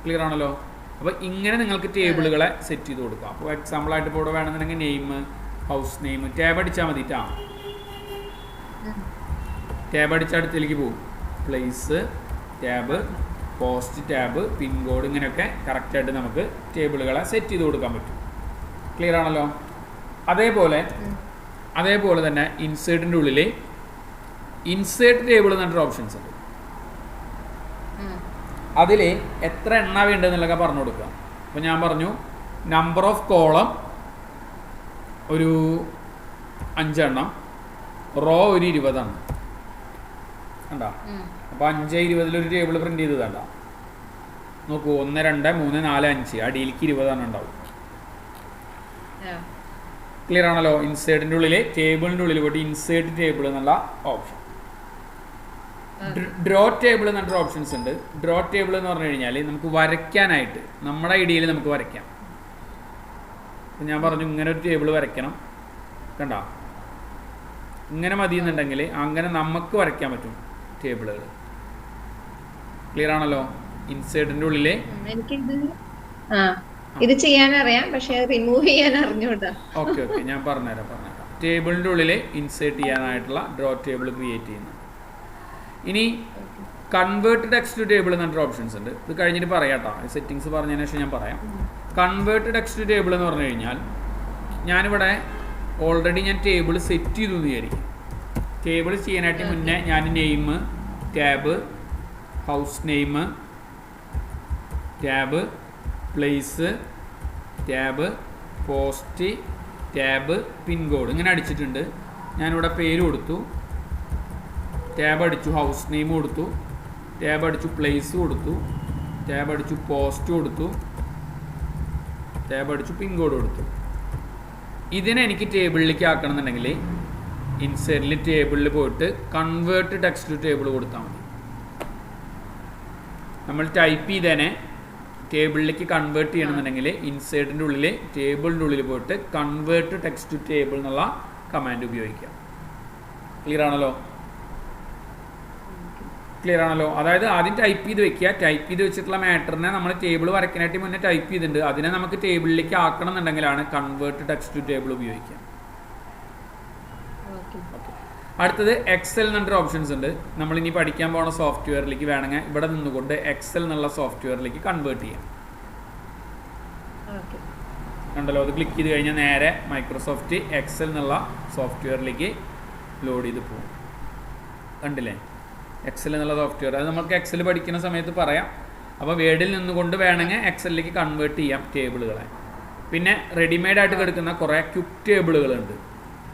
ക്ലിയർ ആണല്ലോ. അപ്പോൾ ഇങ്ങനെ നിങ്ങൾക്ക് ടേബിളുകളെ സെറ്റ് ചെയ്ത് കൊടുക്കാം. അപ്പോൾ എക്സാമ്പിളായിട്ട് ഇപ്പോൾ ഇവിടെ വേണമെന്നുണ്ടെങ്കിൽ നെയിം, ഹൗസ് നെയിം, ടാബ് അടിച്ചാൽ മതിട്ടാണ്. ടാബ് അടിച്ച അടുത്തേക്ക് പോകും. Place tab, post tab, pincode, ഇങ്ങനെയൊക്കെ കറക്റ്റായിട്ട് നമുക്ക് ടേബിളുകളെ സെറ്റ് ചെയ്ത് കൊടുക്കാൻ പറ്റും. ക്ലിയർ ആണല്ലോ. അതേപോലെ തന്നെ ഇൻസേർട്ടിൻ്റെ ഉള്ളിൽ ഇൻസേർട്ട് ടേബിൾ എന്ന് പറഞ്ഞൊരു ഓപ്ഷൻസ് ഉണ്ട്. അതിൽ എത്ര എണ്ണ വേണ്ടതെന്നുള്ളതൊക്കെ പറഞ്ഞു കൊടുക്കുക. അപ്പോൾ ഞാൻ പറഞ്ഞു നമ്പർ ഓഫ് കോളം ഒരു 5 എണ്ണം, റോ ഒരു 20 എണ്ണം കണ്ടോ. അപ്പോൾ 5 20 ഒരു ടേബിൾ പ്രിന്റ് ചെയ്ത് കണ്ട നോക്കൂ, 1 2 3 4 5, അടിയിലേക്ക് 20 എണ്ണം ഉണ്ടാവും. ക്ലിയർ ആണല്ലോ. ഇൻസേർട്ടിൻ്റെ ഉള്ളിൽ ടേബിളിൻ്റെ ഉള്ളിൽ പോയിട്ട് ഇൻസേർട്ട് ടേബിൾ എന്നുള്ള ഓപ്ഷൻ. ഡ്രോ ടേബിൾ എന്നൊരു ഓപ്ഷൻസ് ഉണ്ട്. ഡ്രോ ടേബിൾ എന്ന് പറഞ്ഞു കഴിഞ്ഞാൽ നമുക്ക് വരയ്ക്കാനായിട്ട് നമ്മുടെ ഐഡിയയിൽ നമുക്ക് വരയ്ക്കാം. ഞാൻ പറഞ്ഞു ഇങ്ങനെ ഒരു ടേബിൾ വരയ്ക്കണം, കണ്ടോ, ഇങ്ങനെ മതി എന്നുണ്ടെങ്കിൽ അങ്ങനെ നമുക്ക് വരയ്ക്കാൻ പറ്റും ടേബിളുകൾ. ക്ലിയർ ആണല്ലോ. ഇൻസേർട്ടിൻ്റെ ഉള്ളിൽ ഇത് ചെയ്യാനറിയാം, പക്ഷെ റിമൂവ് ചെയ്യാൻ അറിഞ്ഞൂടാ. ഓക്കെ ഞാൻ പറഞ്ഞുതരാം. ടേബിളിൻ്റെ ഉള്ളിൽ ഇൻസേർട്ട് ചെയ്യാനായിട്ടുള്ള ഡ്രോ ടേബിൾ ക്രിയേറ്റ് ചെയ്യുന്നു. ഇനി കൺവേർട്ട് ടെക്സ്റ്റ് ടു ടേബിൾ എന്നൊരു ഓപ്ഷൻസ് ഉണ്ട്. ഇത് കഴിഞ്ഞിട്ട് പറയാം കേട്ടോ, സെറ്റിങ്സ് പറഞ്ഞതിന് ശേഷം ഞാൻ പറയാം. കൺവേർട്ട് ടെക്സ്റ്റ് ടു ടേബിൾ എന്ന് പറഞ്ഞു കഴിഞ്ഞാൽ ഞാനിവിടെ ഓൾറെഡി ഞാൻ ടേബിൾ സെറ്റ് ചെയ്തു എന്ന് വിചാരിക്കും. ടേബിൾ ചെയ്യാനായിട്ട് മുന്നേ ഞാൻ name tab, house name tab, place tab, post tab, pincode ഇങ്ങനെ അടിച്ചിട്ടുണ്ട്. ഞാനിവിടെ പേര് കൊടുത്തു, ടാബ് അടിച്ചു, ഹൗസ് നെയിം കൊടുത്തു, ടാബ് അടിച്ചു, പ്ലേസ് കൊടുത്തു, ടാബ് അടിച്ചു, പോസ്റ്റ് കൊടുത്തു, ടാബ് അടിച്ചു, പിൻകോഡ് കൊടുത്തു. ഇതിനെ എനിക്ക് ടേബിളിലേക്ക് ആക്കണം എന്നുണ്ടെങ്കിൽ ഇൻസേർട്ടിൽ ടേബിളിൽ പോയിട്ട് കൺവേർട്ട് ടെക്സ്റ്റ് ടു ടേബിൾ കൊടുത്താൽ മതി. നമ്മൾ ടൈപ്പ് ചെയ്തതിനെ ടേബിളിലേക്ക് കൺവേർട്ട് ചെയ്യണമെന്നുണ്ടെങ്കിൽ ഇൻസേർട്ടിൻ്റെ ഉള്ളിൽ ടേബിളിൻ്റെ ഉള്ളിൽ പോയിട്ട് കൺവേർട്ട് ടെക്സ്റ്റ് ടു ടേബിൾ എന്നുള്ള കമാൻഡ് ഉപയോഗിക്കാം. ക്ലിയർ ആണല്ലോ? ക്ലിയർ ആണല്ലോ? അതായത് ആദ്യം ടൈപ്പ് ചെയ്ത് വെക്കുക. ടൈപ്പ് ചെയ്ത് വെച്ചിട്ടുള്ള മാറ്ററിനെ നമ്മൾ ടേബിൾ വരയ്ക്കാനായിട്ട് മുന്നേ ടൈപ്പ് ചെയ്തിട്ടുണ്ട്. അതിനെ നമുക്ക് ടേബിളിലേക്ക് ആക്കണം എന്നുണ്ടെങ്കിലാണ് കൺവേർട്ട് ടെക്സ്റ്റ് ടു ടേബിൾ ഉപയോഗിക്കുക. അടുത്തത് എക്സൽ എന്നൊരു ഓപ്ഷൻസ് ഉണ്ട്. നമ്മളിനി പഠിക്കാൻ പോകുന്ന സോഫ്റ്റ്വെയറിലേക്ക് വേണമെങ്കിൽ ഇവിടെ നിന്നുകൊണ്ട് എക്സൽ എന്നുള്ള സോഫ്റ്റ്വെയറിലേക്ക് കൺവേർട്ട് ചെയ്യാം. കണ്ടല്ലോ? അത് ക്ലിക്ക് ചെയ്ത് കഴിഞ്ഞാൽ നേരെ മൈക്രോസോഫ്റ്റ് എക്സൽ എന്നുള്ള സോഫ്റ്റ്വെയറിലേക്ക് ലോഡ് ചെയ്ത് പോകും. കണ്ടില്ലേ? എക്സൽ എന്നുള്ള സോഫ്റ്റ്വെയർ അത് നമുക്ക് എക്സൽ പഠിക്കുന്ന സമയത്ത് പറയാം. അപ്പോൾ വേർഡിൽ നിന്നുകൊണ്ട് വേണമെങ്കിൽ എക്സലിലേക്ക് കൺവേർട്ട് ചെയ്യാം ടേബിളുകളെ. പിന്നെ റെഡിമെയ്ഡായിട്ട് കിടക്കുന്ന കുറേ ക്വിക്ക് ടേബിളുകളുണ്ട്.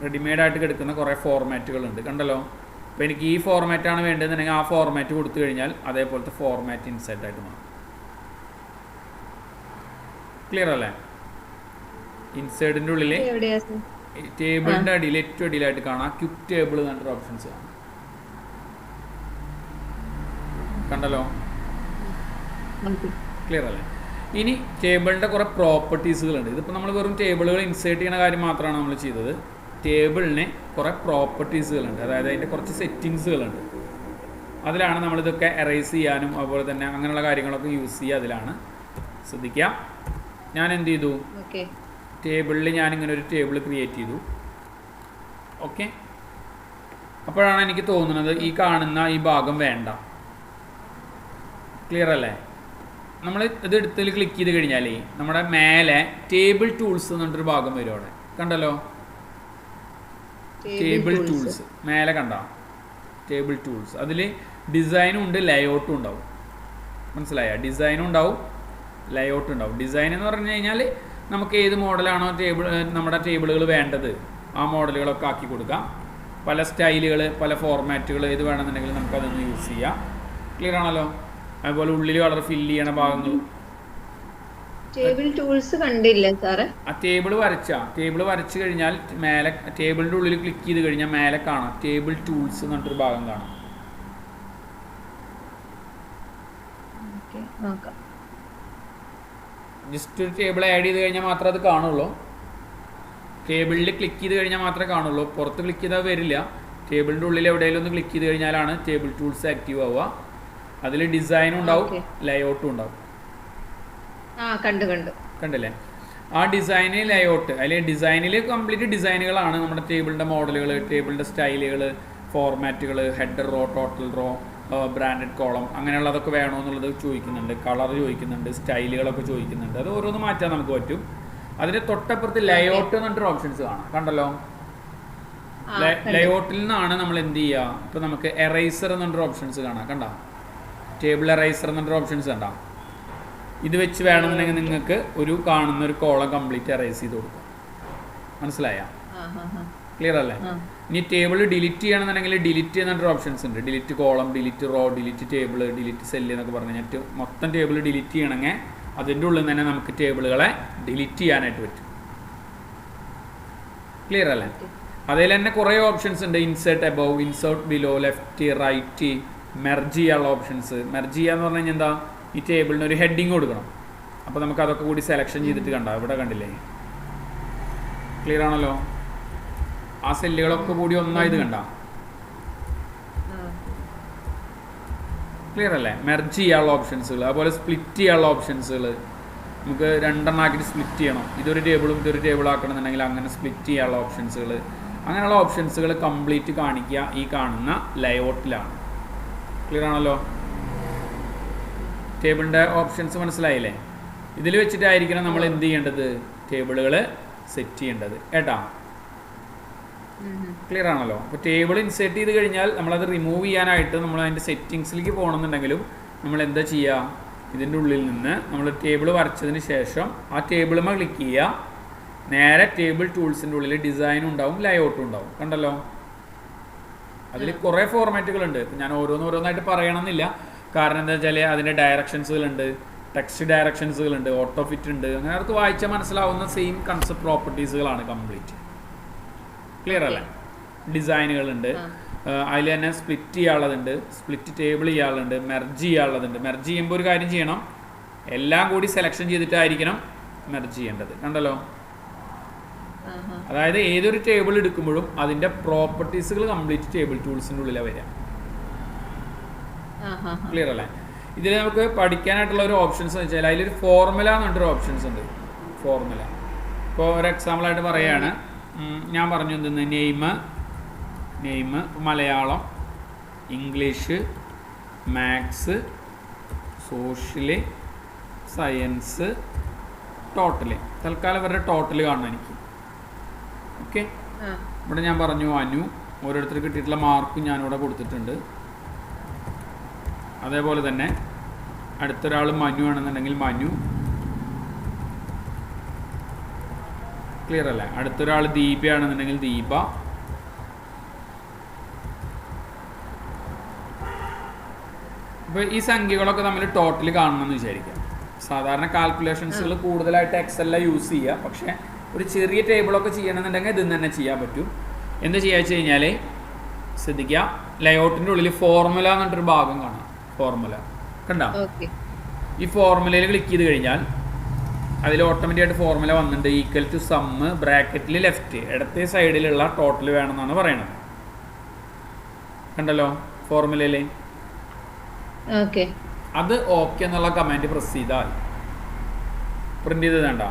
റെഡിമെയ്ഡായിട്ട് കിടക്കുന്ന കുറേ ഫോർമാറ്റുകളുണ്ട്. കണ്ടല്ലോ? അപ്പോൾ എനിക്ക് ഈ ഫോർമാറ്റാണ് വേണ്ടതെന്നുണ്ടെങ്കിൽ ആ ഫോർമാറ്റ് കൊടുത്തു കഴിഞ്ഞാൽ അതേപോലത്തെ ഫോർമാറ്റ് ഇൻസൈറ്റ് ആയിട്ട് മാറും. ക്ലിയർ അല്ലേ? ഇൻസൈഡിൻ്റെ ഉള്ളിൽ ടേബിളിൻ്റെ അടിയിൽ ഏറ്റവും അടിയിലായിട്ട് കാണാം ക്വിക്ക് ടേബിൾ എന്നൊരു ഓപ്ഷൻസ് കാണാം. കണ്ടല്ലോ? ക്ലിയർ അല്ലേ? ഇനി ടേബിളിൻ്റെ കുറേ പ്രോപ്പർട്ടീസുകളുണ്ട്. ഇതിപ്പോൾ നമ്മൾ വെറും ടേബിളുകൾ ഇൻസേർട്ട് ചെയ്യുന്ന കാര്യം മാത്രമാണ് നമ്മൾ ചെയ്തത്. ടേബിളിന് കുറേ പ്രോപ്പർട്ടീസുകളുണ്ട്. അതായത് അതിൻ്റെ കുറച്ച് സെറ്റിങ്സുകളുണ്ട്. അതിലാണ് നമ്മളിതൊക്കെ എറേസ് ചെയ്യാനും അതുപോലെ തന്നെ അങ്ങനെയുള്ള കാര്യങ്ങളൊക്കെ യൂസ് ചെയ്യുക. അതിലാണ് ശ്രദ്ധിക്കുക. ഞാൻ എന്ത് ചെയ്തു? ടേബിളിൽ ഞാനിങ്ങനെ ഒരു ടേബിൾ ക്രിയേറ്റ് ചെയ്തു. ഓക്കെ. അപ്പോഴാണ് എനിക്ക് തോന്നുന്നത് ഈ കാണുന്ന ഈ ഭാഗം വേണ്ട. ക്ലിയർ അല്ലേ? നമ്മൾ ഇത് എടുത്തതിൽ ക്ലിക്ക് ചെയ്ത് കഴിഞ്ഞാൽ നമ്മുടെ മേലെ ടേബിൾ ടൂൾസ് എന്നൊരു ഭാഗം വരും. അവിടെ കണ്ടല്ലോ? ടേബിൾ ടൂൾസ് മേലെ കണ്ട ടേബിൾ ടൂൾസ്. അതിൽ ഡിസൈനും ഉണ്ട്, ലേഔട്ടും ഉണ്ടാവും. മനസ്സിലായ? ഡിസൈനും ഉണ്ടാവും, ലേഔട്ട് ഉണ്ടാവും. ഡിസൈൻ എന്ന് പറഞ്ഞു കഴിഞ്ഞാൽ നമുക്ക് ഏത് മോഡലാണോ നമ്മുടെ ടേബിളുകൾ വേണ്ടത് ആ മോഡലുകളൊക്കെ ആക്കി കൊടുക്കാം. പല സ്റ്റൈലുകൾ, പല ഫോർമാറ്റുകൾ ഏത് വേണമെന്നുണ്ടെങ്കിൽ നമുക്കതൊന്ന് യൂസ് ചെയ്യാം. ക്ലിയർ ആണല്ലോ? അതുപോലെ ഉള്ളിൽ കളർ ഫില്ല് ചെയ്യണ ഭാഗങ്ങൾ. ടേബിൾ ടൂൾസ് കണ്ടില്ല സാറേ. ആ ടേബിൾ വരച്ചു കഴിഞ്ഞാൽ മേലെ ടേബിളിൻ്റെ ഉള്ളിൽ ക്ലിക്ക് ചെയ്ത് കഴിഞ്ഞാൽ മേലെ കാണാം ടേബിൾ ടൂൾസ് എന്ന് പറഞ്ഞിട്ടൊരു ഭാഗം കാണാം. ജസ്റ്റ് ഒരു ടേബിൾ ആഡ് ചെയ്ത് കഴിഞ്ഞാൽ മാത്രമേ അത് കാണുള്ളൂ. ടേബിളിൽ ക്ലിക്ക് ചെയ്ത് കഴിഞ്ഞാൽ മാത്രമേ കാണുള്ളൂ. പുറത്ത് ക്ലിക്ക് ചെയ്താൽ വരില്ല. ടേബിളിൻ്റെ ഉള്ളിൽ എവിടെയെങ്കിലും ഒന്ന് ക്ലിക്ക് ചെയ്ത് കഴിഞ്ഞാലാണ് ടേബിൾ ടൂൾസ് ആക്റ്റീവ് ആവുക. അതിൽ ഡിസൈനും ഉണ്ടാവും, ലേഔട്ടും ഉണ്ടാവും. കണ്ടില്ലേ? ആ ഡിസൈന്, ലേഔട്ട്, അല്ലെങ്കിൽ ഡിസൈനിൽ കംപ്ലീറ്റ് ഡിസൈനുകളാണ്. നമ്മുടെ ടേബിളിൻ്റെ മോഡലുകൾ, ടേബിളിൻ്റെ സ്റ്റൈലുകൾ, ഫോർമാറ്റുകൾ, header row, total row, branded column, അങ്ങനെയുള്ളതൊക്കെ വേണോ എന്നുള്ളത് ചോദിക്കുന്നുണ്ട്. കളർ ചോദിക്കുന്നുണ്ട്, സ്റ്റൈലുകളൊക്കെ ചോദിക്കുന്നുണ്ട്. അത് ഓരോന്ന് മാറ്റാൻ നമുക്ക് പറ്റും. അതിൻ്റെ തൊട്ടപ്പുറത്ത് ലേഔട്ട് എന്ന് പറഞ്ഞിട്ട് ഓപ്ഷൻസ് കാണാം. കണ്ടല്ലോ? ലേഔട്ടിൽ നിന്നാണ് നമ്മൾ എന്ത് ചെയ്യുക? ഇപ്പോൾ നമുക്ക് എറൈസർ എന്ന് പറഞ്ഞൊരു ഓപ്ഷൻസ് കാണാം. കണ്ടോ? ടേബിൾ എറൈസർ എന്ന് പറഞ്ഞൊരു ഓപ്ഷൻസ് കണ്ടോ? ഇത് വെച്ച് വേണമെന്നുണ്ടെങ്കിൽ നിങ്ങൾക്ക് ഒരു കാണുന്ന ഒരു കോളം കംപ്ലീറ്റ് എറൈസ് ചെയ്ത് കൊടുക്കും. മനസ്സിലായ? ക്ലിയർ അല്ലേ? ഇനി ടേബിൾ ഡിലീറ്റ് ചെയ്യണമെന്നുണ്ടെങ്കിൽ ഡിലീറ്റ് ചെയ്യുന്ന ഓപ്ഷൻസ് ഉണ്ട്. Delete column, delete row, delete table, delete cell എന്നൊക്കെ പറഞ്ഞു കഴിഞ്ഞാൽ മൊത്തം ടേബിൾ ഡിലീറ്റ് ചെയ്യണമെങ്കിൽ അതിൻ്റെ ഉള്ളിൽ തന്നെ നമുക്ക് ടേബിളുകളെ ഡിലീറ്റ് ചെയ്യാനായിട്ട് പറ്റും. ക്ലിയർ അല്ലേ? അതിൽ തന്നെ കുറേ ഓപ്ഷൻസ് ഉണ്ട്. Insert above, insert below, left, right, merge ചെയ്യാനുള്ള ഓപ്ഷൻസ്. മെർജ് ചെയ്യുക എന്ന് പറഞ്ഞു കഴിഞ്ഞാൽ എന്താ? ഈ ടേബിളിന് ഒരു ഹെഡിങ് കൊടുക്കണം. അപ്പോൾ നമുക്ക് അതൊക്കെ കൂടി സെലക്ഷൻ ചെയ്തിട്ട് കണ്ടോ? ഇവിടെ കണ്ടില്ലേ? ക്ലിയർ ആണല്ലോ? ആ സെല്ലുകളൊക്കെ കൂടി ഒന്നായത് കണ്ട? ക്ലിയർ അല്ലേ? മെർജ് ചെയ്യാനുള്ള ഓപ്ഷൻസുകൾ, അതുപോലെ സ്പ്ലിറ്റ് ചെയ്യാനുള്ള ഓപ്ഷൻസുകൾ. നമുക്ക് രണ്ടെണ്ണമാക്കിയിട്ട് സ്പ്ലിറ്റ് ചെയ്യണം. ഇതൊരു ടേബിളും ഇതൊരു ടേബിൾ ആക്കണമെന്നുണ്ടെങ്കിൽ അങ്ങനെ സ്പ്ലിറ്റ് ചെയ്യാനുള്ള ഓപ്ഷൻസുകൾ. അങ്ങനെയുള്ള ഓപ്ഷൻസുകൾ കംപ്ലീറ്റ് കാണിക്കുക ഈ കാണുന്ന ലേഔട്ടിലാണ്. ക്ലിയർ ആണല്ലോ? ടേബിളിൻ്റെ ഓപ്ഷൻസ് മനസ്സിലായില്ലേ? ഇതിൽ വെച്ചിട്ടായിരിക്കണം നമ്മൾ എന്ത് ചെയ്യേണ്ടത്? ടേബിളുകൾ സെറ്റ് ചെയ്യേണ്ടത്. കേട്ടോ? ക്ലിയർ ആണല്ലോ? അപ്പോൾ ടേബിൾ ഇൻസേർട്ട് ചെയ്ത് കഴിഞ്ഞാൽ നമ്മളത് റിമൂവ് ചെയ്യാനായിട്ട് നമ്മൾ അതിൻ്റെ സെറ്റിങ്സിലേക്ക് പോകണമെന്നുണ്ടെങ്കിലും നമ്മൾ എന്താ ചെയ്യുക? ഇതിൻ്റെ ഉള്ളിൽ നിന്ന് നമ്മൾ ടേബിൾ വരച്ചതിന് ശേഷം ആ ടേബിളുമ്മ ക്ലിക്ക് ചെയ്യുക. നേരെ ടേബിൾ ടൂൾസിൻ്റെ ഉള്ളിൽ ഡിസൈനും ഉണ്ടാവും, ലേഔട്ടും ഉണ്ടാവും. കണ്ടല്ലോ? അതിൽ കുറേ ഫോർമാറ്റുകളുണ്ട്. ഞാൻ ഓരോന്നായിട്ട് പറയണമെന്നില്ല. കാരണം എന്താ വെച്ചാൽ അതിൻ്റെ ഡയറക്ഷൻസുകളുണ്ട്, ടെക്സ്റ്റ് ഡയറക്ഷൻസുകളുണ്ട്, ഓട്ടോ ഫിറ്റ് ഉണ്ട്. അങ്ങനെ അവർക്ക് വായിച്ചാൽ മനസ്സിലാവുന്ന സെയിം കൺസെപ്റ്റ് പ്രോപ്പർട്ടീസുകളാണ് കംപ്ലീറ്റ്. ക്ലിയർ അല്ലേ? ഡിസൈനുകളുണ്ട്. അതിൽ തന്നെ സ്പ്ലിറ്റ് ചെയ്യാനുള്ളതുണ്ട്, സ്പ്ലിറ്റ് ടേബിൾ ചെയ്യാനുള്ളത്, മെർജ് ചെയ്യാനുള്ളതുണ്ട്. മെർജ് ചെയ്യുമ്പോൾ ഒരു കാര്യം ചെയ്യണം, എല്ലാം കൂടി സെലക്ഷൻ ചെയ്തിട്ടായിരിക്കണം മെർജ് ചെയ്യേണ്ടത്. കണ്ടല്ലോ? അതായത് ഏതൊരു ടേബിൾ എടുക്കുമ്പോഴും അതിൻ്റെ പ്രോപ്പർട്ടീസുകൾ കംപ്ലീറ്റ് ടേബിൾ ടൂൾസിൻ്റെ ഉള്ളിലാണ് വരിക. ക്ലിയർ അല്ലേ? ഇതിൽ നമുക്ക് പഠിക്കാനായിട്ടുള്ള ഒരു ഓപ്ഷൻസ് എന്ന് വെച്ചാൽ അതിലൊരു ഫോർമുല എന്ന് പറഞ്ഞിട്ടൊരു ഓപ്ഷൻസ് ഉണ്ട്. ഫോർമുല ഇപ്പോൾ ഒരു എക്സാമ്പിളായിട്ട് പറയുകയാണ്, ഞാൻ പറഞ്ഞു എന്തെന്ന് name Malayalam, English, maths, social, science, total. തൽക്കാലം ഇവരുടെ ടോട്ടൽ കാണണം എനിക്ക്. ഓക്കെ, ഇവിടെ ഞാൻ പറഞ്ഞു അനു, ഓരോരുത്തർ കിട്ടിയിട്ടുള്ള മാർക്കും ഞാനിവിടെ കൊടുത്തിട്ടുണ്ട്. അതേപോലെ തന്നെ അടുത്തൊരാൾ മനു ആണെന്നുണ്ടെങ്കിൽ മനു. ക്ലിയർ അല്ലേ? അടുത്തൊരാൾ ദീപയാണെന്നുണ്ടെങ്കിൽ ദീപ. അപ്പോൾ ഈ സംഖ്യകളൊക്കെ തമ്മിൽ ടോട്ടൽ കാണണമെന്ന് വിചാരിക്കാം. സാധാരണ കാൽക്കുലേഷൻസുകൾ കൂടുതലായിട്ട് എക്സെല്ലാം യൂസ് ചെയ്യുക. പക്ഷേ ഒരു ചെറിയ ടേബിളൊക്കെ ചെയ്യണമെന്നുണ്ടെങ്കിൽ ഇതിൽ തന്നെ ചെയ്യാൻ പറ്റും. എന്താ ചെയ്യുക വെച്ച് കഴിഞ്ഞാൽ ശ്രദ്ധിക്കുക, ലേഔട്ടിൻ്റെ ഉള്ളിൽ ഫോർമുല എന്ന് പറഞ്ഞിട്ടൊരു ഭാഗം കാണാം. ഫോർമുല കണ്ടോ? ഈ ഫോർമുലയിൽ ക്ലിക്ക് ചെയ്ത് കഴിഞ്ഞാൽ അതിൽ ഓട്ടോമാറ്റിക്കായിട്ട് ഫോർമുല വന്നിട്ടുണ്ട്. ഈക്വൽ ടു സമ്മ് ബ്രാക്കറ്റിൽ ലെഫ്റ്റ് ഇടത്തെ സൈഡിലുള്ള ടോട്ടൽ വേണമെന്നാണ് പറയണത്. കണ്ടല്ലോ ഫോർമുലയിൽ? അത് ഓക്കെ എന്നുള്ള കമാൻഡ് പ്രസ് ചെയ്താൽ പ്രിന്റ് ചെയ്ത് വേണ്ട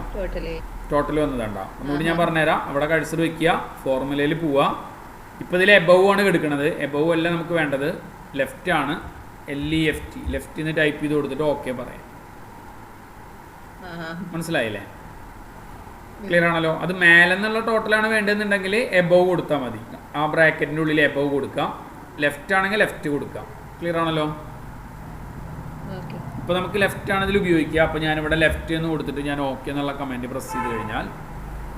ടോട്ടൽ വന്നതണ്ട. ഒന്നുകൂടി ഞാൻ പറഞ്ഞുതരാം. അവിടെ കഴ്സർ വെക്കുക, ഫോർമുലയിൽ പോവുക. ഇപ്പോൾ ഇതിൽ എബവ് ആണ് എടുക്കുന്നത്. എബവ് അല്ല നമുക്ക് വേണ്ടത്, ലെഫ്റ്റ് ആണ്. LEFT ലെഫ്റ്റ് നിന്ന് ടൈപ്പ് ചെയ്ത് കൊടുത്തിട്ട് ഓക്കെ പറയാം. മനസ്സിലായില്ലേ? ക്ലിയർ ആണല്ലോ? അത് മേലെന്നുള്ള ടോട്ടലാണ് വേണ്ടതെന്നുണ്ടെങ്കിൽ എബവ് കൊടുത്താൽ മതി. ആ ബ്രാക്കറ്റിൻ്റെ ഉള്ളിൽ എബവ് കൊടുക്കാം. ലെഫ്റ്റ് ആണെങ്കിൽ ലെഫ്റ്റ് കൊടുക്കാം. ക്ലിയർ ആണല്ലോ? ഇപ്പോൾ നമുക്ക് ലെഫ്റ്റ് ആണ് ഇതിൽ ഉപയോഗിക്കുക. അപ്പോൾ ഞാനിവിടെ ലെഫ്റ്റ് എന്ന് കൊടുത്തിട്ട് ഞാൻ ഓക്കെ എന്നുള്ള കമൻറ്റ് പ്രസ് ചെയ്ത് കഴിഞ്ഞാൽ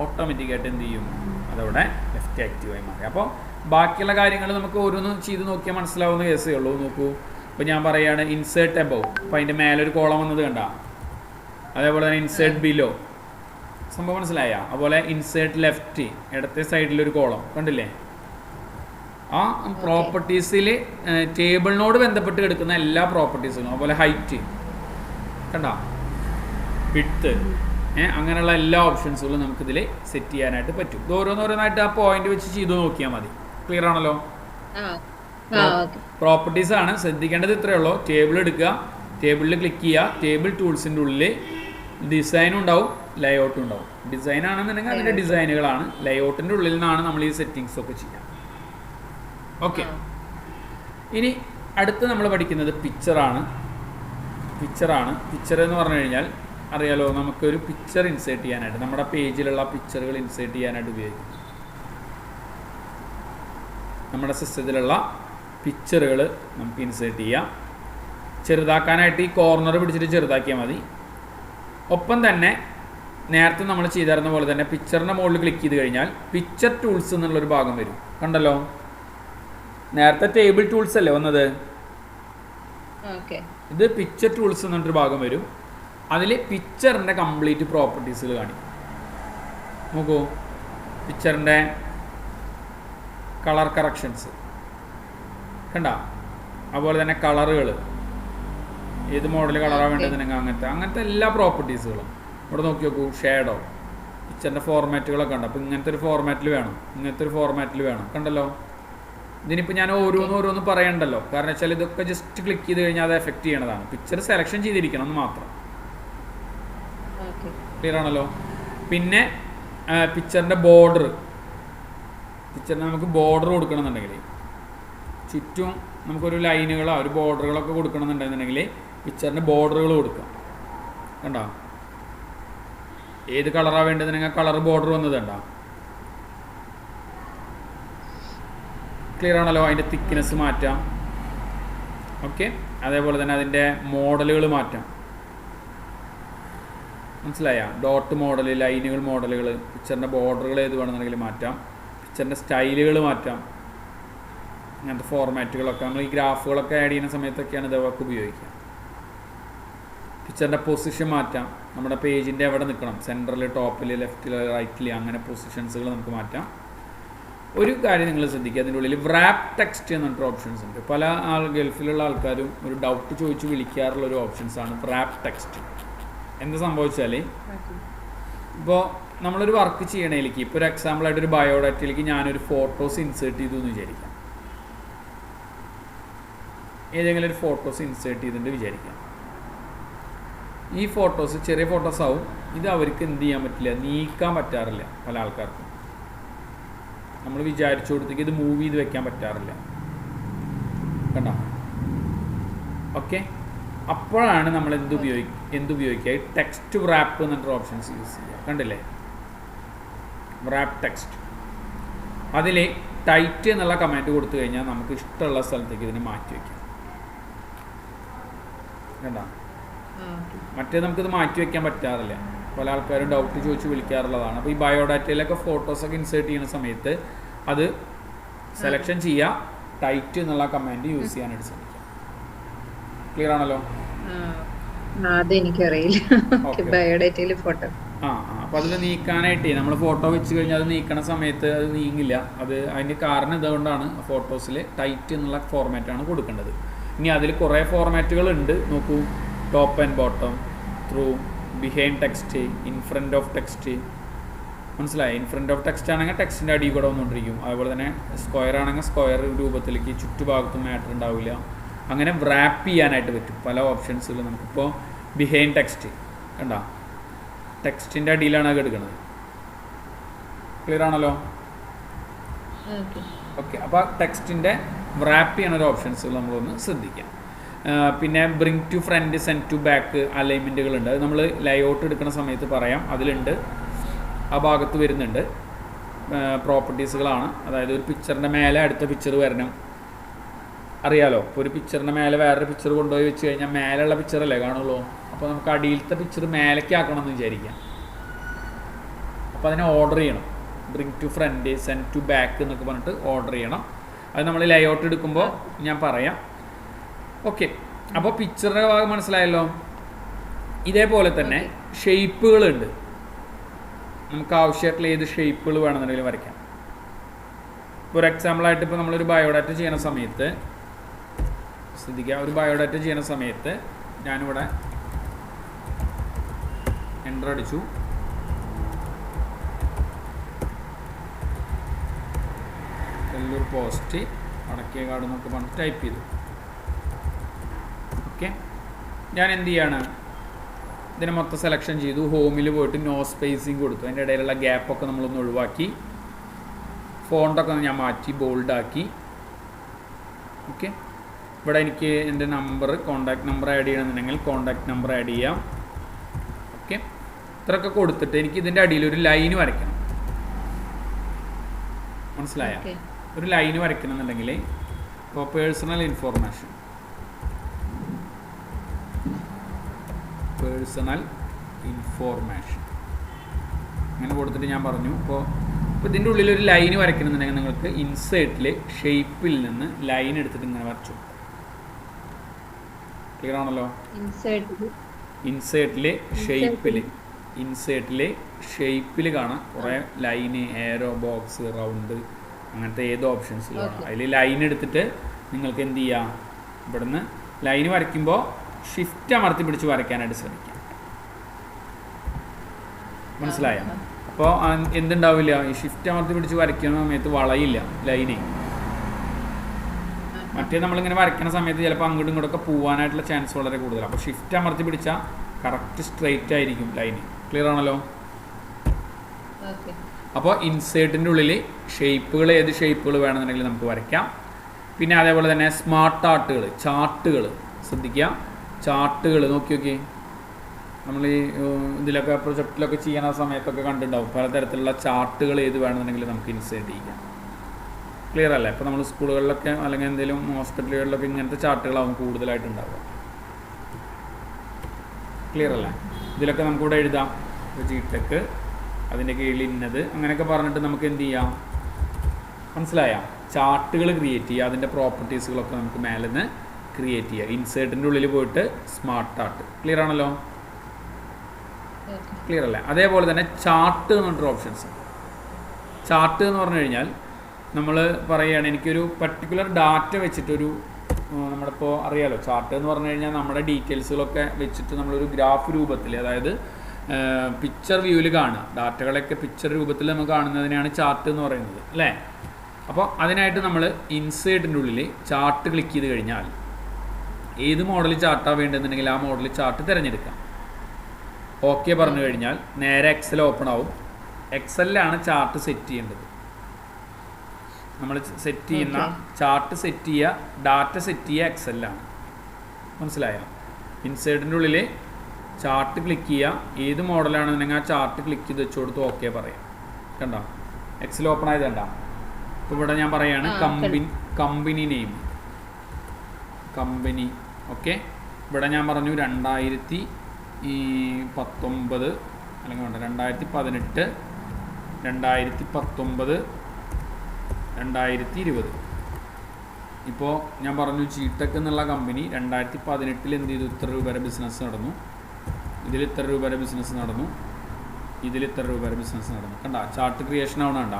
ഓട്ടോമാറ്റിക്കായിട്ട് എന്ത് ചെയ്യും? അതവിടെ ലെഫ്റ്റ് ആക്റ്റീവായി മാറി. അപ്പോൾ ബാക്കിയുള്ള കാര്യങ്ങൾ നമുക്ക് ഓരോന്ന് ചെയ്ത് നോക്കിയാൽ മനസ്സിലാവുന്ന കേസേ ഉള്ളൂ. നോക്കൂ, ഇപ്പോൾ ഞാൻ പറയുകയാണ് ഇൻസേർട്ട് എബവ്. അപ്പോൾ അതിൻ്റെ മേലൊരു കോളം വന്നത് കണ്ട. അതേപോലെ തന്നെ ഇൻസേർട്ട് ബിലോ, സംഭവം മനസ്സിലായ? അതുപോലെ ഇൻസേർട്ട് ലെഫ്റ്റ് ഇടത്തെ സൈഡിലൊരു കോളം കണ്ടില്ലേ? ആ പ്രോപ്പർട്ടീസിൽ ടേബിളിനോട് ബന്ധപ്പെട്ട് കിടക്കുന്ന എല്ലാ പ്രോപ്പർട്ടീസുകളും, അതുപോലെ ഹൈറ്റ് കണ്ട, വിഡ്ത്ത്, അങ്ങനെയുള്ള എല്ലാ ഓപ്ഷൻസുകളും നമുക്കിതിൽ സെറ്റ് ചെയ്യാനായിട്ട് പറ്റും. ഇത് ഓരോന്നോരോന്നായിട്ട് ആ പോയിന്റ് വെച്ച് ചെയ്ത് നോക്കിയാൽ മതി. ക്ലിയർ ആണല്ലോ? പ്രോപ്പർട്ടീസ് ആണ് ശ്രദ്ധിക്കേണ്ടത്. ഇത്രയേ ഉള്ളൂ. ടേബിൾ എടുക്കുക, ടേബിളിൽ ക്ലിക്ക് ചെയ്യുക. ടേബിൾ ടൂൾസിൻ്റെ ഉള്ളിൽ ഡിസൈനും ഉണ്ടാവും, ലേഔട്ടും ഉണ്ടാവും. ഡിസൈൻ ആണെന്നുണ്ടെങ്കിൽ അതിൻ്റെ ഡിസൈനുകളാണ്. ലേഔട്ടിൻ്റെ ഉള്ളിൽ നിന്നാണ് നമ്മൾ ഈ സെറ്റിങ്സ് ഒക്കെ ചെയ്യുക. ഓക്കെ, ഇനി അടുത്ത് നമ്മൾ പഠിക്കുന്നത് പിക്ചറാണ്. പിക്ചർ എന്ന് പറഞ്ഞു കഴിഞ്ഞാൽ അറിയാലോ, നമുക്കൊരു പിക്ചർ ഇൻസേർട്ട് ചെയ്യാനായിട്ട്, നമ്മുടെ പേജിലുള്ള പിക്ചറുകൾ ഇൻസേർട്ട് ചെയ്യാനായിട്ട് ഉപയോഗിക്കും. നമ്മുടെ സിസ്റ്റത്തിലുള്ള പിക്ചറുകൾ നമുക്ക് ഇൻസേർട്ട് ചെയ്യാം. ചെറുതാക്കാനായിട്ട് ഈ കോർണർ പിടിച്ചിട്ട് ചെറുതാക്കിയാൽ മതി. ഒപ്പം തന്നെ നേരത്തെ നമ്മൾ ചെയ്തിരുന്ന പോലെ തന്നെ പിക്ചറിൻ്റെ മുകളിൽ ക്ലിക്ക് ചെയ്ത് കഴിഞ്ഞാൽ പിക്ചർ ടൂൾസ് എന്നുള്ളൊരു ഭാഗം വരും. കണ്ടല്ലോ? നേരത്തെ ടേബിൾ ടൂൾസ് അല്ലേ വന്നത്? ഇത് പിക്ചർ ടൂൾസ് എന്ന് പറഞ്ഞൊരു ഭാഗം വരും. അതിൽ പിക്ചറിൻ്റെ കംപ്ലീറ്റ് പ്രോപ്പർട്ടീസുകൾ കാണിക്കും. നോക്കൂ, പിക്ചറിൻ്റെ കളർ കറക്ഷൻസ് കണ്ട. അതുപോലെ തന്നെ കളറുകൾ, ഏത് മോഡൽ കളറാണ് വേണ്ടതെന്നുണ്ടെങ്കിൽ അങ്ങനത്തെ എല്ലാ പ്രോപ്പർട്ടീസുകളും ഇവിടെ നോക്കി നോക്കൂ. ഷേഡോ, പിക്ചറിൻ്റെ ഫോർമാറ്റുകളൊക്കെ ഉണ്ട്. അപ്പോൾ ഇങ്ങനത്തെ ഒരു ഫോർമാറ്റിൽ വേണം, ഇങ്ങനത്തെ ഒരു ഫോർമാറ്റിൽ വേണം. കണ്ടല്ലോ? ഇതിനിപ്പോൾ ഞാൻ ഓരോന്ന് പറയണ്ടല്ലോ. കാരണം വെച്ചാൽ ഇതൊക്കെ ജസ്റ്റ് ക്ലിക്ക് ചെയ്ത് കഴിഞ്ഞാൽ അത് എഫക്റ്റ് ചെയ്യണതാണ്. പിക്ചർ സെലക്ഷൻ ചെയ്തിരിക്കണം എന്ന് മാത്രം. ക്ലിയർ ആണല്ലോ? പിന്നെ പിക്ചറിൻ്റെ ബോർഡർ, പിക്ചറിന് നമുക്ക് ബോർഡർ കൊടുക്കണമെന്നുണ്ടെങ്കിൽ, ചുറ്റും നമുക്കൊരു ലൈനുകളോ ഒരു ബോർഡറുകളൊക്കെ കൊടുക്കണമെന്നുണ്ടെന്നുണ്ടെങ്കിൽ പിക്ചറിൻ്റെ ബോർഡറുകൾ കൊടുക്കാം. കണ്ടോ? ഏത് കളറാണ് വേണ്ടതെന്നുണ്ടെങ്കിൽ കളർ ബോർഡർ വന്നത് കണ്ടോ? ക്ലിയർ ആണല്ലോ? അതിൻ്റെ തിക്നെസ് മാറ്റാം. ഓക്കെ, അതേപോലെ തന്നെ അതിൻ്റെ മോഡലുകൾ മാറ്റാം. മനസ്സിലായ? ഡോട്ട് മോഡൽ, ലൈനുകൾ മോഡലുകൾ, പിക്ചറിൻ്റെ ബോർഡറുകൾ ഏത് വേണമെന്നുണ്ടെങ്കിൽ മാറ്റാം. പിക്ചറിൻ്റെ സ്റ്റൈലുകൾ മാറ്റാം. അങ്ങനത്തെ ഫോർമാറ്റുകളൊക്കെ നമ്മൾ ഈ ഗ്രാഫുകളൊക്കെ ആഡ് ചെയ്യുന്ന സമയത്തൊക്കെയാണ് ഇതൊക്കെ ഉപയോഗിക്കുക. പിക്ചറിൻ്റെ പൊസിഷൻ മാറ്റാം. നമ്മുടെ പേജിൻ്റെ എവിടെ നിൽക്കണം, സെൻറ്ററിൽ, ടോപ്പിൽ, ലെഫ്റ്റിൽ, റൈറ്റിൽ, അങ്ങനെ പൊസിഷൻസുകൾ നമുക്ക് മാറ്റാം. ഒരു കാര്യം നിങ്ങൾ ശ്രദ്ധിക്കുക, അതിൻ്റെ ഉള്ളിൽ വ്രാപ്പ് ടെക്സ്റ്റ് എന്ന് പറഞ്ഞിട്ട് ഓപ്ഷൻസ് ഉണ്ട്. പല ഗൾഫിലുള്ള ആൾക്കാരും ഒരു ഡൗട്ട് ചോദിച്ച് വിളിക്കാറുള്ള ഒരു ഓപ്ഷൻസാണ് വ്രാപ്പ് ടെക്സ്റ്റ്. എന്താ സംഭവിച്ചാൽ, ഇപ്പോൾ നമ്മളൊരു വർക്ക് ചെയ്യണേലേക്ക് ഇപ്പോൾ ഒരു എക്സാമ്പിളായിട്ട് ഒരു ബയോഡാറ്റയിലേക്ക് ഞാനൊരു ഫോട്ടോസ് ഇൻസേർട്ട് ചെയ്തു എന്ന് വിചാരിക്കാം. ഏതെങ്കിലും ഒരു ഫോട്ടോസ് ഇൻസേർട്ട് ചെയ്തിട്ട് വിചാരിക്കാം. ഈ ഫോട്ടോസ് ചെറിയ ഫോട്ടോസ് ആവും. ഇത് അവർക്ക് എന്ത് ചെയ്യാൻ പറ്റില്ല, നീക്കാൻ പറ്റാറില്ല. പല ആൾക്കാർക്കും നമ്മൾ വിചാരിച്ചു കൊടുത്തേക്ക് ഇത് മൂവ് ചെയ്ത് വെക്കാൻ പറ്റാറില്ല. കണ്ടോ? ഓക്കെ, അപ്പോഴാണ് നമ്മൾ എന്തുപയോഗിക്കുക, ടെക്സ്റ്റ് റാപ്പ് എന്നിട്ട് ഓപ്ഷൻസ് യൂസ് ചെയ്യുക. കണ്ടില്ലേ, റാപ്പ് ടെക്സ്റ്റ്. അതിൽ ടൈറ്റ് എന്നുള്ള കമാൻഡ് കൊടുത്തു കഴിഞ്ഞാൽ നമുക്ക് ഇഷ്ടമുള്ള സ്ഥലത്തേക്ക് ഇതിനെ മാറ്റി വയ്ക്കാം. കണ്ടോ? മറ്റേ നമുക്കിത് മാറ്റി വയ്ക്കാൻ പറ്റാറില്ല. പല ആൾക്കാരും ഡൗട്ട് ചോദിച്ച് വിളിക്കാറുള്ളതാണ്. അപ്പോൾ ഈ ബയോഡാറ്റയിലൊക്കെ ഫോട്ടോസൊക്കെ ഇൻസേർട്ട് ചെയ്യുന്ന സമയത്ത് അത് സെലക്ഷൻ ചെയ്യുക, ടൈറ്റ് എന്നുള്ള കമാൻഡ് യൂസ് ചെയ്യാനായിട്ട് ശ്രമിക്കുക. ക്ലിയർ ആണല്ലോ? അതെനിക്കറിയില്ല. ഫോട്ടോ അപ്പോൾ അതിൽ നീക്കാനായിട്ട് നമ്മൾ ഫോട്ടോ വെച്ച് കഴിഞ്ഞാൽ അത് നീക്കണ സമയത്ത് അത് നീങ്ങില്ല. അതിൻ്റെ കാരണം ഇതുകൊണ്ടാണ് ഫോട്ടോസിൽ ടൈറ്റ് എന്നുള്ള ഫോർമാറ്റാണ് കൊടുക്കേണ്ടത്. ഇനി അതിൽ കുറേ ഫോർമാറ്റുകൾ ഉണ്ട്. നോക്കൂ, top and bottom, through, behind text, in front of text. മനസ്സിലായി? ഇൻ ഫ്രണ്ട് ഓഫ് ടെക്സ്റ്റ് ആണെങ്കിൽ ടെക്സ്റ്റിൻ്റെ അടിയിൽ കൂടെ വന്നുകൊണ്ടിരിക്കും. അതുപോലെ തന്നെ സ്ക്വയർ ആണെങ്കിൽ സ്ക്വയർ രൂപത്തിലേക്ക് ചുറ്റുഭാഗത്തും മാറ്റർ ഉണ്ടാവില്ല. അങ്ങനെ റാപ്പ് ചെയ്യാനായിട്ട് പറ്റും പല ഓപ്ഷൻസുകൾ. നമുക്കിപ്പോൾ ബിഹൈൻഡ് ടെക്സ്റ്റ് കണ്ടോ, ടെക്സ്റ്റിൻ്റെ അടിയിലാണ് അത് എടുക്കുന്നത്. ക്ലിയർ ആണല്ലോ? ഓക്കെ, അപ്പോൾ ടെക്സ്റ്റിൻ്റെ റാപ്പ് ചെയ്യാനൊരു ഓപ്ഷൻസുകൾ നമ്മളൊന്ന് ശ്രദ്ധിക്കാം. പിന്നെ bring to front, send to back അലൈൻമെൻറ്റുകളുണ്ട്. അത് നമ്മൾ ലേഔട്ട് എടുക്കുന്ന സമയത്ത് പറയാം. അതിലുണ്ട്, ആ ഭാഗത്ത് വരുന്നുണ്ട്. പ്രോപ്പർട്ടീസുകളാണ്. അതായത് ഒരു പിക്ചറിൻ്റെ മേലെ അടുത്ത പിക്ചർ വരണം. അറിയാലോ, ഇപ്പോൾ ഒരു പിക്ചറിൻ്റെ മേലെ വേറൊരു പിക്ചർ കൊണ്ടുപോയി വെച്ച് കഴിഞ്ഞാൽ മേലെയുള്ള പിക്ചറല്ലേ കാണുള്ളൂ. അപ്പോൾ നമുക്ക് അടിയിലത്തെ പിക്ചർ മേലേക്ക് ആക്കണം എന്ന് വിചാരിക്കാം. അപ്പോൾ അതിനെ ഓർഡർ ചെയ്യണം. Bring to front, send to back എന്നൊക്കെ പറഞ്ഞിട്ട് ഓർഡർ ചെയ്യണം. അത് നമ്മൾ ലേഔട്ട് എടുക്കുമ്പോൾ ഞാൻ പറയാം. ഓക്കെ, അപ്പോൾ പിക്ചറിൻ്റെ ഭാഗം മനസ്സിലായല്ലോ. ഇതേപോലെ തന്നെ ഷേപ്പുകളുണ്ട്. നമുക്ക് ആവശ്യമായിട്ടുള്ള ഏത് ഷേപ്പുകൾ വേണമെന്നുണ്ടെങ്കിലും വരയ്ക്കാം. ഒരു എക്സാമ്പിളായിട്ട് ഇപ്പോൾ നമ്മളൊരു ബയോഡാറ്റ ചെയ്യുന്ന സമയത്ത് ശ്രദ്ധിക്കുക. ഒരു ബയോഡാറ്റ ചെയ്യുന്ന സമയത്ത് ഞാനിവിടെ എൻ്റർ അടിച്ചു. എല്ലൂർ പോസ്റ്റ് അടക്കേകാട് എന്നൊക്കെ പറഞ്ഞ് ടൈപ്പ് ചെയ്തു. ഓക്കെ, ഞാൻ എന്ത് ചെയ്യാണ്, ഇതിനെ മൊത്തം സെലക്ഷൻ ചെയ്തു. ഹോമിൽ പോയിട്ട് നോ സ്പേസിങ് കൊടുത്തു. അതിൻ്റെ ഇടയിലുള്ള ഗ്യാപ്പൊക്കെ നമ്മളൊന്ന് ഒഴിവാക്കി. ഫോണ്ടൊക്കെ ഞാൻ മാറ്റി ബോൾഡാക്കി. ഓക്കെ, ഇവിടെ എനിക്ക് എൻ്റെ നമ്പർ, കോൺടാക്ട് നമ്പർ ആഡ് ചെയ്യണമെന്നുണ്ടെങ്കിൽ കോൺടാക്ട് നമ്പർ ആഡ് ചെയ്യാം. ഓക്കെ, ഇത്രയൊക്കെ കൊടുത്തിട്ട് എനിക്ക് ഇതിൻ്റെ അടിയിൽ ഒരു ലൈന് വരയ്ക്കണം. മനസ്സിലായ? ഒരു ലൈന് വരയ്ക്കണം എന്നുണ്ടെങ്കിൽ ഇപ്പോൾ പേഴ്സണൽ ഇൻഫോർമേഷൻ അങ്ങനെ കൊടുത്തിട്ട് ഞാൻ പറഞ്ഞു. ഇപ്പോൾ ഇതിൻ്റെ ഉള്ളിൽ ഒരു ലൈന് വരയ്ക്കണമെന്നുണ്ടെങ്കിൽ നിങ്ങൾക്ക് ഇൻസേർട്ടിൽ ഷേപ്പിൽ നിന്ന് ലൈൻ എടുത്തിട്ട് ഇങ്ങനെ വരച്ചു. ക്ലിയർ ആണല്ലോ? ഇൻസേർട്ടിൽ ഷേപ്പിൽ കാണാം കുറേ ലൈന്, ഏരോ, ബോക്സ്, റൗണ്ട്, അങ്ങനത്തെ ഏത് ഓപ്ഷൻസിൽ കാണാം. അതിൽ ലൈൻ എടുത്തിട്ട് നിങ്ങൾക്ക് എന്ത് ചെയ്യാം, ഇവിടുന്ന് ലൈന് വരയ്ക്കുമ്പോൾ ഷിഫ്റ്റ് അമർത്തി പിടിച്ച് വരയ്ക്കാനായിട്ട് ശ്രമിക്കാം. മനസ്സിലായോ? അപ്പോൾ എന്തുണ്ടാവില്ല, ഈ ഷിഫ്റ്റ് അമർത്തി പിടിച്ച് വരയ്ക്കുന്ന സമയത്ത് വളയില്ല ലൈന്. മറ്റേ നമ്മളിങ്ങനെ വരയ്ക്കുന്ന സമയത്ത് ചിലപ്പോൾ അങ്ങോട്ടും ഇങ്ങോട്ടൊക്കെ പോകാനായിട്ടുള്ള ചാൻസ് വളരെ കൂടുതലാണ്. അപ്പോൾ ഷിഫ്റ്റ് അമർത്തി പിടിച്ചാൽ കറക്റ്റ് സ്ട്രെയിറ്റ് ആയിരിക്കും ലൈന്. ക്ലിയർ ആണല്ലോ? അപ്പോൾ ഇൻസേർട്ടിൻ്റെ ഉള്ളിൽ ഷേപ്പുകൾ, ഏത് ഷേപ്പുകൾ വേണമെന്നുണ്ടെങ്കിൽ നമുക്ക് വരയ്ക്കാം. പിന്നെ അതേപോലെ തന്നെ സ്മാർട്ട് ആർട്ടുകൾ, ചാർട്ടുകൾ ശ്രദ്ധിക്കുക. ചാർട്ടുകൾ നോക്കി നമ്മൾ ഈ ഇതിലൊക്കെ പ്രൊജക്റ്റിലൊക്കെ ചെയ്യുന്ന സമയത്തൊക്കെ കണ്ടിട്ടുണ്ടാവും. പലതരത്തിലുള്ള ചാർട്ടുകൾ ഏത് വേണമെന്നുണ്ടെങ്കിൽ നമുക്ക് ഇൻസേർട്ട് ചെയ്യാം. ക്ലിയർ അല്ലേ? ഇപ്പോൾ നമ്മൾ സ്കൂളുകളിലൊക്കെ അല്ലെങ്കിൽ എന്തെങ്കിലും ഹോസ്പിറ്റലുകളിലൊക്കെ ഇങ്ങനത്തെ ചാർട്ടുകളാവും കൂടുതലായിട്ടുണ്ടാവുക. ക്ലിയർ അല്ലേ? ഇതിലൊക്കെ നമുക്കിവിടെ എഴുതാം ജിടെക്, അതിൻ്റെ കീഴിൽ ഇന്നത്, അങ്ങനെയൊക്കെ പറഞ്ഞിട്ട് നമുക്ക് എന്ത് ചെയ്യാം, മനസ്സിലായ? ചാർട്ടുകൾ ക്രിയേറ്റ് ചെയ്യുക. അതിൻ്റെ പ്രോപ്പർട്ടീസുകളൊക്കെ നമുക്ക് മേലെ നിന്ന് ക്രിയേറ്റ് ചെയ്യുക. ഇൻസേർട്ടിൻ്റെ ഉള്ളിൽ പോയിട്ട് സ്മാർട്ട് ആർട്ട്. ക്ലിയർ ആണല്ലോ? ക്ലിയർ അല്ലേ? അതേപോലെ തന്നെ ചാർട്ട് എന്ന് പറഞ്ഞിട്ടൊരു ഓപ്ഷൻസ്. ചാർട്ട് എന്ന് പറഞ്ഞു കഴിഞ്ഞാൽ നമ്മൾ പറയുകയാണ്, എനിക്കൊരു പർട്ടിക്കുലർ ഡാറ്റ വെച്ചിട്ടൊരു, നമ്മളിപ്പോൾ അറിയാലോ ചാർട്ട് എന്ന് പറഞ്ഞു കഴിഞ്ഞാൽ നമ്മുടെ ഡീറ്റെയിൽസുകളൊക്കെ വെച്ചിട്ട് നമ്മളൊരു ഗ്രാഫ് രൂപത്തിൽ, അതായത് പിക്ചർ വ്യൂവിൽ കാണുക. ഡാറ്റകളൊക്കെ പിക്ചർ രൂപത്തിൽ നമുക്ക് കാണുന്നതിനെയാണ് ചാർട്ട് എന്ന് പറയുന്നത് അല്ലേ. അപ്പോൾ അതിനായിട്ട് നമ്മൾ ഇൻസേർട്ടിൻ്റെ ഉള്ളിൽ ചാർട്ട് ക്ലിക്ക് ചെയ്ത് കഴിഞ്ഞാൽ ഏത് മോഡൽ ചാർട്ടാണ് വേണ്ടതെന്നുണ്ടെങ്കിൽ ആ മോഡൽ ചാർട്ട് തിരഞ്ഞെടുക്കാം. ഓക്കെ പറഞ്ഞു കഴിഞ്ഞാൽ നേരെ എക്സൽ ഓപ്പൺ ആവും. എക്സലിലാണ് ചാർട്ട് സെറ്റ് ചെയ്യേണ്ടത്. നമ്മൾ സെറ്റ് ചെയ്യുന്ന ചാർട്ട് സെറ്റ് ചെയ്യുക, ഡാറ്റ സെറ്റ് ചെയ്യുക എക്സലിലാണ്. മനസ്സിലായോ? ഇൻസേർട്ടിൻ്റെ ഉള്ളിൽ ചാർട്ട് ക്ലിക്ക് ചെയ്യുക, ഏത് മോഡലാണെന്നുണ്ടെങ്കിൽ ആ ചാർട്ട് ക്ലിക്ക് ചെയ്ത് വെച്ച് കൊടുത്ത് ഓക്കെ പറയാം. കണ്ടോ എക്സൽ ഓപ്പൺ ആയത് കണ്ടോ. ഇപ്പോൾ ഇവിടെ ഞാൻ പറയുകയാണ് കമ്പനി നെയിം, കമ്പനി. ഓക്കെ, ഇവിടെ ഞാൻ പറഞ്ഞു 2019 അല്ലെങ്കിൽ 2018, 2019, 2020. ഇപ്പോൾ ഞാൻ പറഞ്ഞു ജിടെക് എന്നുള്ള കമ്പനി 2018 എന്ത് ചെയ്തു, ഇത്ര രൂപ വരെ ബിസിനസ് നടന്നു, ഇതിൽ ഇത്ര രൂപ വരെ ബിസിനസ് നടന്നു, ഇതിൽ ഇത്ര രൂപ വരെ ബിസിനസ് നടന്നു. കണ്ട ചാർട്ട് ക്രിയേഷൻ ആവണ കണ്ട.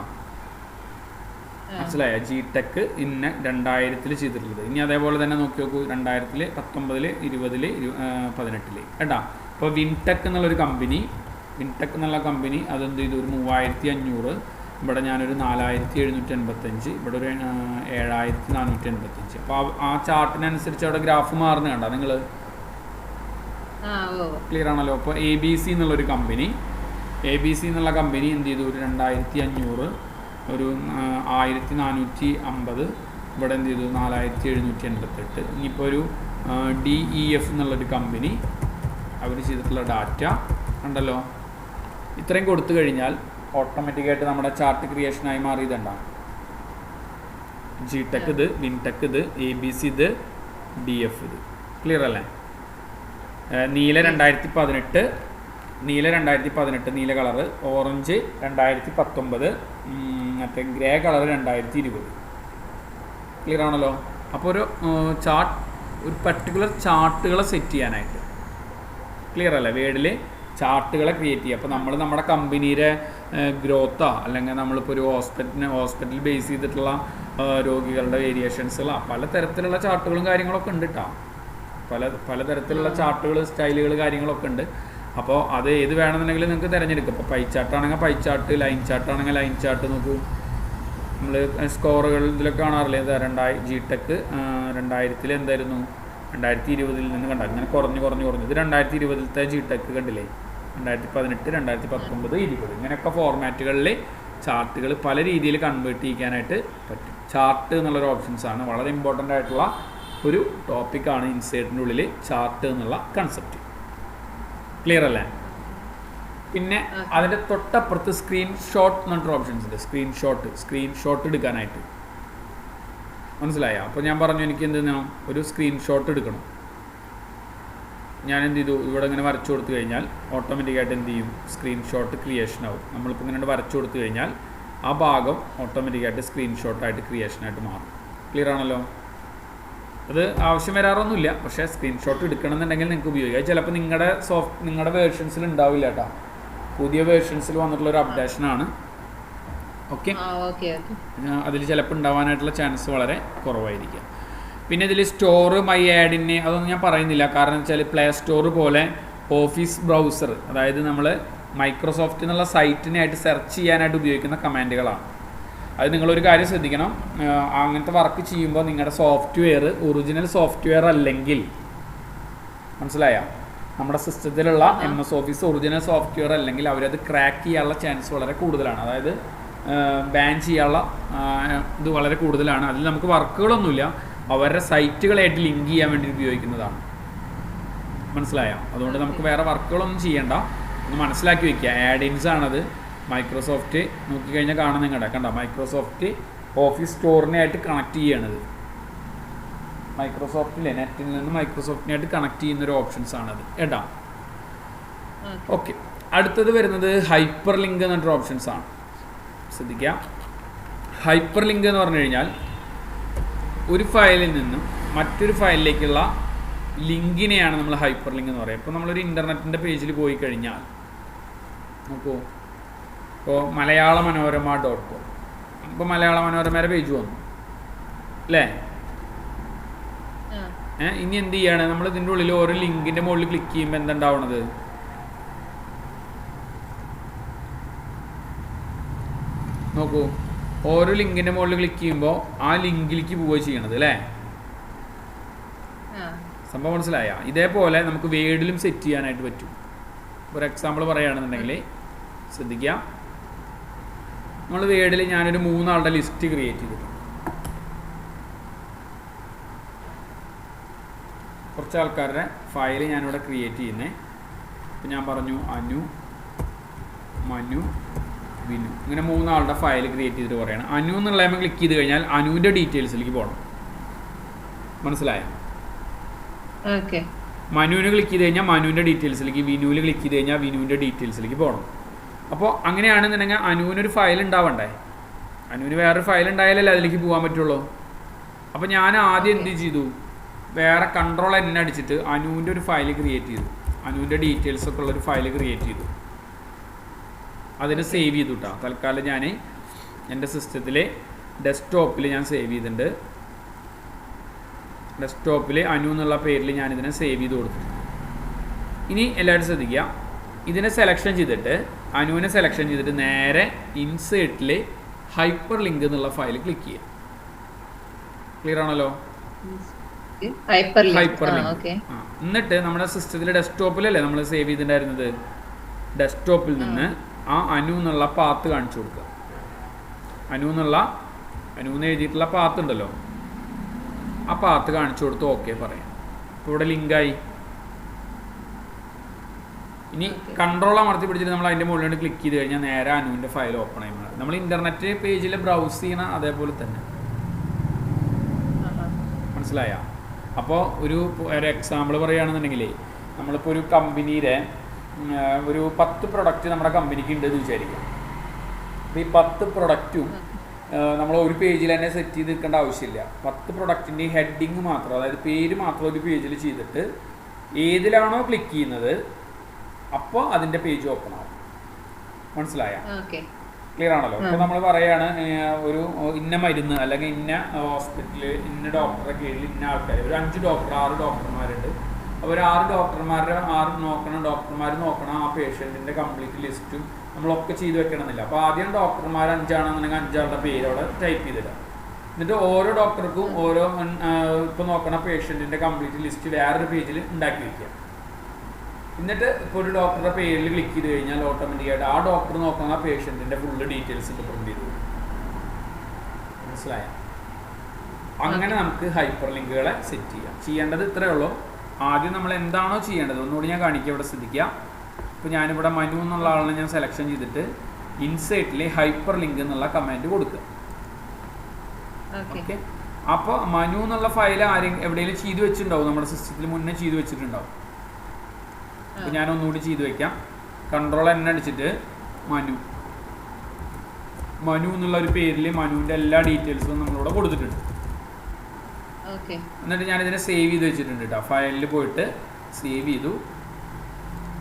മനസ്സിലായ? ജിടെക് ഇന്ന 2000 ചെയ്തിട്ടുള്ളത്. ഇനി അതേപോലെ തന്നെ നോക്കി നോക്കൂ 2019, 20, 2018 കേട്ടാ. ഇപ്പോൾ വിൻടെക് എന്നുള്ളൊരു കമ്പനി, വിൻടെക് എന്നുള്ള കമ്പനി അതെന്ത് ചെയ്തു, ഒരു 3500, ഇവിടെ ഞാനൊരു 4785, ഇവിടെ ഒരു 7485. അപ്പോൾ ആ ചാർട്ടിനനുസരിച്ച് അവിടെ ഗ്രാഫ് മാറുന്ന കണ്ട നിങ്ങൾ. ക്ലിയർ ആണല്ലോ? അപ്പോൾ ABC എന്നുള്ളൊരു കമ്പനി, ABC എന്നുള്ള കമ്പനി എന്ത് ചെയ്തു, ഒരു 2500, ഒരു 1450, ഇവിടെ എന്ത് ചെയ്തു 4788. ഇനിയിപ്പോൾ ഒരു DEF എന്നുള്ളൊരു കമ്പനി, അവർ ചെയ്തിട്ടുള്ള ഡാറ്റ ഉണ്ടല്ലോ. ഇത്രയും കൊടുത്തു കഴിഞ്ഞാൽ ഓട്ടോമാറ്റിക്കായിട്ട് നമ്മുടെ ചാർട്ട് ക്രിയേഷനായി മാറിയതുണ്ടാകും. ജിടെക് ഇത്, വിൻടെക് ഇത്, ABC ഇത്, DF ഇത്. ക്ലിയർ അല്ലേ? നീല 2018, നീല 2018 നീല കളറ്, ഓറഞ്ച് 2019, മറ്റേ ഗ്രേ കളർ 2020. ക്ലിയർ ആണല്ലോ? അപ്പോൾ ഒരു ഒരു പർട്ടിക്കുലർ ചാർട്ടുകളെ സെറ്റ് ചെയ്യാനായിട്ട്, ക്ലിയർ അല്ലേ, വേർഡിൽ ചാർട്ടുകളെ ക്രിയേറ്റ് ചെയ്യുക. അപ്പോൾ നമ്മൾ നമ്മുടെ കമ്പനിയുടെ ഗ്രോത്തോ അല്ലെങ്കിൽ നമ്മളിപ്പോൾ ഒരു ഹോസ്പിറ്റൽ ബേസ് ചെയ്തിട്ടുള്ള രോഗികളുടെ വേരിയേഷൻസുകളോ പലതരത്തിലുള്ള ചാർട്ടുകളും കാര്യങ്ങളൊക്കെ ഉണ്ട് കേട്ടോ. പലതരത്തിലുള്ള ചാർട്ടുകൾ, സ്റ്റൈലുകൾ, കാര്യങ്ങളൊക്കെ ഉണ്ട്. അപ്പോൾ അത് ഏത് വേണമെന്നുണ്ടെങ്കിൽ നിങ്ങൾക്ക് തിരഞ്ഞെടുക്കും. ഇപ്പോൾ പൈ ചാർട്ടാണെങ്കിൽ പൈ ചാർട്ട്, ലൈൻ ചാർട്ടാണെങ്കിൽ ലൈൻ ചാർട്ട്. നോക്കൂ, നമ്മൾ സ്കോറുകൾ ഇതിലൊക്കെ കാണാറില്ലേ, ജിടെക് 2000 എന്തായിരുന്നു, 2020 നിന്ന് കണ്ടാൽ ഇങ്ങനെ കുറഞ്ഞു. ഇത് 2020 ജിടെക് കണ്ടില്ലേ, 2018, 2019, 20 ഇങ്ങനെയൊക്കെ ഫോർമാറ്റുകളിൽ ചാർട്ടുകൾ പല രീതിയിൽ കൺവേർട്ട് ചെയ്യിക്കാനായിട്ട് പറ്റും. ചാർട്ട് എന്നുള്ളൊരു ഓപ്ഷൻസാണ്, വളരെ ഇമ്പോർട്ടൻ്റ് ആയിട്ടുള്ള ഒരു ടോപ്പിക്കാണ് ഇൻസേർട്ടിൻ്റെ ഉള്ളിൽ ചാർട്ട് എന്നുള്ള കൺസെപ്റ്റ്. ക്ലിയർ അല്ലേ? പിന്നെ അതിൻ്റെ തൊട്ടപ്പുറത്ത് സ്ക്രീൻഷോട്ട് എന്നൊരു ഓപ്ഷൻസ് ഉണ്ട്. സ്ക്രീൻഷോട്ട് എടുക്കാനായിട്ട്. മനസ്സിലായോ? അപ്പോൾ ഞാൻ പറഞ്ഞു എനിക്ക് എന്ത് ചെയ്യണം, ഒരു സ്ക്രീൻഷോട്ട് എടുക്കണം. ഞാൻ എന്ത് ചെയ്തു, ഇവിടെ ഇങ്ങനെ വരച്ചു കൊടുത്തു കഴിഞ്ഞാൽ ഓട്ടോമാറ്റിക്കായിട്ട് എന്ത് ചെയ്യും, സ്ക്രീൻഷോട്ട് ക്രിയേഷൻ ആവും. നമ്മളിപ്പോൾ ഇങ്ങനെ വരച്ചു കൊടുത്തു കഴിഞ്ഞാൽ ആ ഭാഗം ഓട്ടോമാറ്റിക്കായിട്ട് സ്ക്രീൻഷോട്ടായിട്ട് ക്രിയേഷനായിട്ട് മാറും. ക്ലിയർ ആണല്ലോ? അത് ആവശ്യം വരാറൊന്നുമില്ല, പക്ഷേ സ്ക്രീൻഷോട്ട് എടുക്കണമെന്നുണ്ടെങ്കിൽ നിങ്ങൾക്ക് ഉപയോഗിക്കാം. ചിലപ്പോൾ നിങ്ങളുടെ വേർഷൻസിൽ ഉണ്ടാവില്ല കേട്ടോ. പുതിയ വേർഷൻസിൽ വന്നിട്ടുള്ളൊരു അപ്ഡേഷനാണ്. ഓക്കെ, അതിൽ ചിലപ്പോൾ ഉണ്ടാവാനായിട്ടുള്ള ചാൻസ് വളരെ കുറവായിരിക്കും. പിന്നെ ഇതിൽ സ്റ്റോർ മൈ ആഡിന് അതൊന്നും ഞാൻ പറയുന്നില്ല. കാരണം വെച്ചാൽ പ്ലേ സ്റ്റോർ പോലെ ഓഫീസ് ബ്രൗസർ, അതായത് നമ്മൾ മൈക്രോസോഫ്റ്റ് എന്നുള്ള സൈറ്റിനായിട്ട് സെർച്ച് ചെയ്യാനായിട്ട് ഉപയോഗിക്കുന്ന കമാൻഡുകളാണ്. അത് നിങ്ങളൊരു കാര്യം ശ്രദ്ധിക്കണം, അങ്ങനത്തെ വർക്ക് ചെയ്യുമ്പോൾ നിങ്ങളുടെ സോഫ്റ്റ്വെയർ ഒറിജിനൽ സോഫ്റ്റ്വെയർ അല്ലെങ്കിൽ, മനസ്സിലായോ, നമ്മുടെ സിസ്റ്റത്തിലുള്ള MS ഓഫീസ് ഒറിജിനൽ സോഫ്റ്റ്വെയർ അല്ലെങ്കിൽ അവരത് ക്രാക്ക് ചെയ്യാനുള്ള ചാൻസ് വളരെ കൂടുതലാണ്. അതായത് ബാൻ ചെയ്യാനുള്ള ഇത് വളരെ കൂടുതലാണ്. അതിൽ നമുക്ക് വർക്കുകളൊന്നുമില്ല, അവരുടെ സൈറ്റുകളായിട്ട് ലിങ്ക് ചെയ്യാൻ വേണ്ടി ഉപയോഗിക്കുന്നതാണ്. മനസ്സിലായോ? അതുകൊണ്ട് നമുക്ക് വേറെ വർക്കുകളൊന്നും ചെയ്യേണ്ട, ഒന്ന് മനസ്സിലാക്കി വയ്ക്കുക. ആഡിൻസ് ആണത്. മൈക്രോസോഫ്റ്റ് നോക്കിക്കഴിഞ്ഞാൽ കാണാൻ നിങ്ങളുടെ കണ്ട മൈക്രോസോഫ്റ്റ് ഓഫീസ് സ്റ്റോറിനായിട്ട് കണക്ട് ചെയ്യണത്. മൈക്രോസോഫ്റ്റിലെ നെറ്റിൽ നിന്ന് മൈക്രോസോഫ്റ്റിനായിട്ട് കണക്ട് ചെയ്യുന്നൊരു ഓപ്ഷൻസ് ആണത് കേട്ടോ. ഓക്കെ, അടുത്തത് വരുന്നത് ഹൈപ്പർ ലിങ്ക് എന്നൊരു ഓപ്ഷൻസ് ആണ്. ശ്രദ്ധിക്കുക, ഹൈപ്പർ ലിങ്ക് എന്ന് പറഞ്ഞു കഴിഞ്ഞാൽ ഒരു ഫയലിൽ നിന്നും മറ്റൊരു ഫയലിലേക്കുള്ള ലിങ്കിനെയാണ് നമ്മൾ ഹൈപ്പർ ലിങ്ക് എന്ന് പറയുക. ഇപ്പോൾ നമ്മളൊരു ഇൻ്റർനെറ്റിൻ്റെ പേജിൽ പോയി കഴിഞ്ഞാൽ നോക്കൂ, ഇപ്പോൾ malayalamanora.com, ഇപ്പോൾ മലയാള മനോരമയുടെ പേജ് വന്നു അല്ലേ. ഇനി എന്ത് ചെയ്യാണ്, നമ്മൾ ഇതിൻ്റെ ഉള്ളിൽ ഓരോ ലിങ്കിൻ്റെ മുകളിൽ ക്ലിക്ക് ചെയ്യുമ്പോൾ എന്തുണ്ടാവണത്, നോക്കൂ, ഓരോ ലിങ്കിൻ്റെ മുകളിൽ ക്ലിക്ക് ചെയ്യുമ്പോൾ ആ ലിങ്കിലേക്ക് പോവുക ചെയ്യണത് അല്ലേ? സംഭവം മനസ്സിലായ? ഇതേപോലെ നമുക്ക് വേഡിലും സെറ്റ് ചെയ്യാനായിട്ട് പറ്റും. ഒരു എക്സാമ്പിൾ പറയുകയാണെന്നുണ്ടെങ്കിൽ ശ്രദ്ധിക്കാം. നമ്മൾ വേഡിൽ ഞാനൊരു 3 ആളുടെ ലിസ്റ്റ് ക്രിയേറ്റ് ചെയ്തിട്ടുണ്ട്. കുറച്ച് ആൾക്കാരുടെ ഫയൽ ഞാനിവിടെ ക്രിയേറ്റ് ചെയ്യുന്നത്. ഇപ്പം ഞാൻ പറഞ്ഞു അനു, മനു, വിനു, ഇങ്ങനെ 3 ആളുടെ ഫയൽ ക്രിയേറ്റ് ചെയ്തിട്ട് പറയുകയാണ്. അനു എന്നുള്ളതിൽ ക്ലിക്ക് ചെയ്ത് കഴിഞ്ഞാൽ അനുവിൻ്റെ ഡീറ്റെയിൽസിലേക്ക് പോകണം. മനസ്സിലായോ? മനുവിന് ക്ലിക്ക് ചെയ്ത് കഴിഞ്ഞാൽ മനുവിൻ്റെ ഡീറ്റെയിൽസിലേക്ക്, വിനുവിൽ ക്ലിക്ക് ചെയ്ത് കഴിഞ്ഞാൽ വിനുവിൻ്റെ ഡീറ്റെയിൽസിലേക്ക് പോകണം. അപ്പോൾ അങ്ങനെയാണെന്നുണ്ടെങ്കിൽ അനുവിനൊരു ഫയൽ ഉണ്ടാവണ്ടേ? അനുവിന് വേറൊരു ഫയൽ ഉണ്ടായാലല്ലേ അതിലേക്ക് പോകാൻ പറ്റുള്ളൂ. അപ്പോൾ ഞാൻ ആദ്യം എന്ത് ചെയ്തു, വേറെ Ctrl+N അടിച്ചിട്ട് അനുവിൻ്റെ ഒരു ഫയൽ ക്രിയേറ്റ് ചെയ്തു. അനുവിൻ്റെ ഡീറ്റെയിൽസ് ഒക്കെ ഉള്ളൊരു ഫയൽ ക്രിയേറ്റ് ചെയ്തു. അതിന് സേവ് ചെയ്തു കേട്ടോ. തൽക്കാലം ഞാൻ എൻ്റെ സിസ്റ്റത്തിലെ ഡെസ്ക്ടോപ്പിൽ ഞാൻ സേവ് ചെയ്തിട്ടുണ്ട്. ഡെസ്ക്ടോപ്പിൽ അനു എന്നുള്ള പേരിൽ ഞാനിതിനെ സേവ് ചെയ്ത് കൊടുത്തു. ഇനി എല്ലാവരും ശ്രദ്ധിക്കുക, ഇതിനെ സെലക്ഷൻ ചെയ്തിട്ട് അനുവിനെ സെലക്ഷൻ ചെയ്തിട്ട് നേരെ ഇൻസേർട്ടിൽ ഹൈപ്പർ ലിങ്ക് എന്നുള്ള ഫയൽ ക്ലിക്ക് ചെയ്യുക. ക്ലിയർ ആണല്ലോ? Hyper link. എന്നിട്ട് നമ്മുടെ സിസ്റ്റത്തിൽ ഡെസ്ക്ടോപ്പിലല്ലേ നമ്മൾ സേവ് ചെയ്തിട്ടുണ്ടായിരുന്നത്, ഡെസ്ക്ടോപ്പിൽ നിന്ന് ആ അനു എന്നുള്ള പാത്ത് കാണിച്ചു കൊടുക്കുക. അനു എന്ന് എഴുതിയിട്ടുള്ള പാത്ത് ഉണ്ടല്ലോ, ആ പാത്ത് കാണിച്ചു കൊടുത്ത് ഓക്കെ പറയാം. ഇപ്പോൾ ഇവിടെ ലിങ്കായി. ഇനി Ctrl അമർത്തി പിടിച്ചിട്ട് നമ്മൾ അതിൻ്റെ മുകളിൽ ക്ലിക്ക് ചെയ്ത് കഴിഞ്ഞാൽ നേരെ അനുവിൻ്റെ ഫയൽ ഓപ്പൺ ആയി മാറും. നമ്മൾ ഇൻ്റർനെറ്റ് പേജിൽ ബ്രൗസ് ചെയ്യണ അതേപോലെ തന്നെ. മനസ്സിലായ? അപ്പോൾ ഒരു എക്സാമ്പിൾ പറയുകയാണെന്നുണ്ടെങ്കിൽ നമ്മളിപ്പോൾ ഒരു കമ്പനിയുടെ ഒരു 10 പ്രൊഡക്റ്റ് നമ്മുടെ കമ്പനിക്ക് ഉണ്ടെന്ന് വിചാരിക്കാം. അപ്പോൾ ഈ 10 പ്രൊഡക്റ്റും നമ്മൾ ഒരു പേജിൽ തന്നെ സെറ്റ് ചെയ്ത് നിൽക്കേണ്ട ആവശ്യമില്ല. 10 പ്രൊഡക്റ്റിൻ്റെ ഹെഡിങ് മാത്രം, അതായത് പേര് മാത്രം ഒരു പേജിൽ ചെയ്തിട്ട് ഏതിലാണോ ക്ലിക്ക് ചെയ്യുന്നത് അപ്പോൾ അതിൻ്റെ പേജ് ഓപ്പൺ ആവും. മനസ്സിലായ? ക്ലിയർ ആണല്ലോ? ഇപ്പോൾ നമ്മൾ പറയുകയാണ് ഒരു ഇന്ന മരുന്ന് അല്ലെങ്കിൽ ഇന്ന ഹോസ്പിറ്റലിൽ ഇന്ന ഡോക്ടറെ കീഴിൽ ഇന്ന ആൾക്കാർ, ഒരു 5 ഡോക്ടർ 6 ഡോക്ടർമാരുണ്ട്. അപ്പോൾ 6 ഡോക്ടർമാരുടെ 6 ഡോക്ടർമാർ നോക്കണം ആ പേഷ്യൻറ്റിൻ്റെ കംപ്ലീറ്റ് ലിസ്റ്റും നമ്മളൊക്കെ ചെയ്ത് വെക്കണമെന്നില്ല. അപ്പോൾ ആദ്യം ഡോക്ടർമാർ 5 ആണെന്നുണ്ടെങ്കിൽ 5 ആളുടെ പേര് അവിടെ ടൈപ്പ് ചെയ്തിടാം. എന്നിട്ട് ഓരോ ഡോക്ടർക്കും ഓരോ ഇപ്പോൾ നോക്കണ പേഷ്യൻറ്റിൻ്റെ കംപ്ലീറ്റ് ലിസ്റ്റ് വേറൊരു പേജിൽ ഉണ്ടാക്കി വയ്ക്കുക. എന്നിട്ട് ഇപ്പോൾ ഒരു ഡോക്ടറുടെ പേരിൽ ക്ലിക്ക് ചെയ്ത് കഴിഞ്ഞാൽ ഓട്ടോമാറ്റിക്കായിട്ട് ആ ഡോക്ടർ നോക്കുന്ന പേഷ്യൻറ്റിൻ്റെ ഫുള്ള് ഡീറ്റെയിൽസ് പ്രിന്റ് ചെയ്തു. മനസ്സിലായ? അങ്ങനെ നമുക്ക് ഹൈപ്പർ ലിങ്കുകളെ സെറ്റ് ചെയ്യാം. ചെയ്യേണ്ടത് ഇത്രയേ ഉള്ളൂ. ആദ്യം നമ്മൾ എന്താണോ ചെയ്യേണ്ടത് ഒന്നുകൂടി ഞാൻ കാണിക്കുക. ഇവിടെ ശ്രദ്ധിക്കുക. ഇപ്പോൾ ഞാനിവിടെ മനു എന്നുള്ള ആളിനെ ഞാൻ സെലക്ഷൻ ചെയ്തിട്ട് ഇൻസേർട്ടിൽ ഹൈപ്പർ ലിങ്ക് എന്നുള്ള കമാൻഡ് കൊടുക്കുക. ഓക്കെ. അപ്പോൾ മനു എന്നുള്ള ഫയൽ എവിടെയെങ്കിലും ചെയ്തു വെച്ചിട്ടുണ്ടാവും, നമ്മുടെ സിസ്റ്റത്തിൽ മുന്നേ ചെയ്തു വെച്ചിട്ടുണ്ടാവും. അപ്പോൾ ഞാൻ ഒന്നുകൂടി ചെയ്തു വെക്കാം. Ctrl+N അടിച്ചിട്ട് മനു എന്നുള്ള ഒരു പേരിൽ മനുവിൻ്റെ എല്ലാ ഡീറ്റെയിൽസും നമ്മളിവിടെ കൊടുത്തിട്ടുണ്ട്. എന്നിട്ട് ഞാനിതിനെ സേവ് ചെയ്ത് വെച്ചിട്ടുണ്ട് കേട്ടോ. ഫയലിൽ പോയിട്ട് സേവ് ചെയ്തു.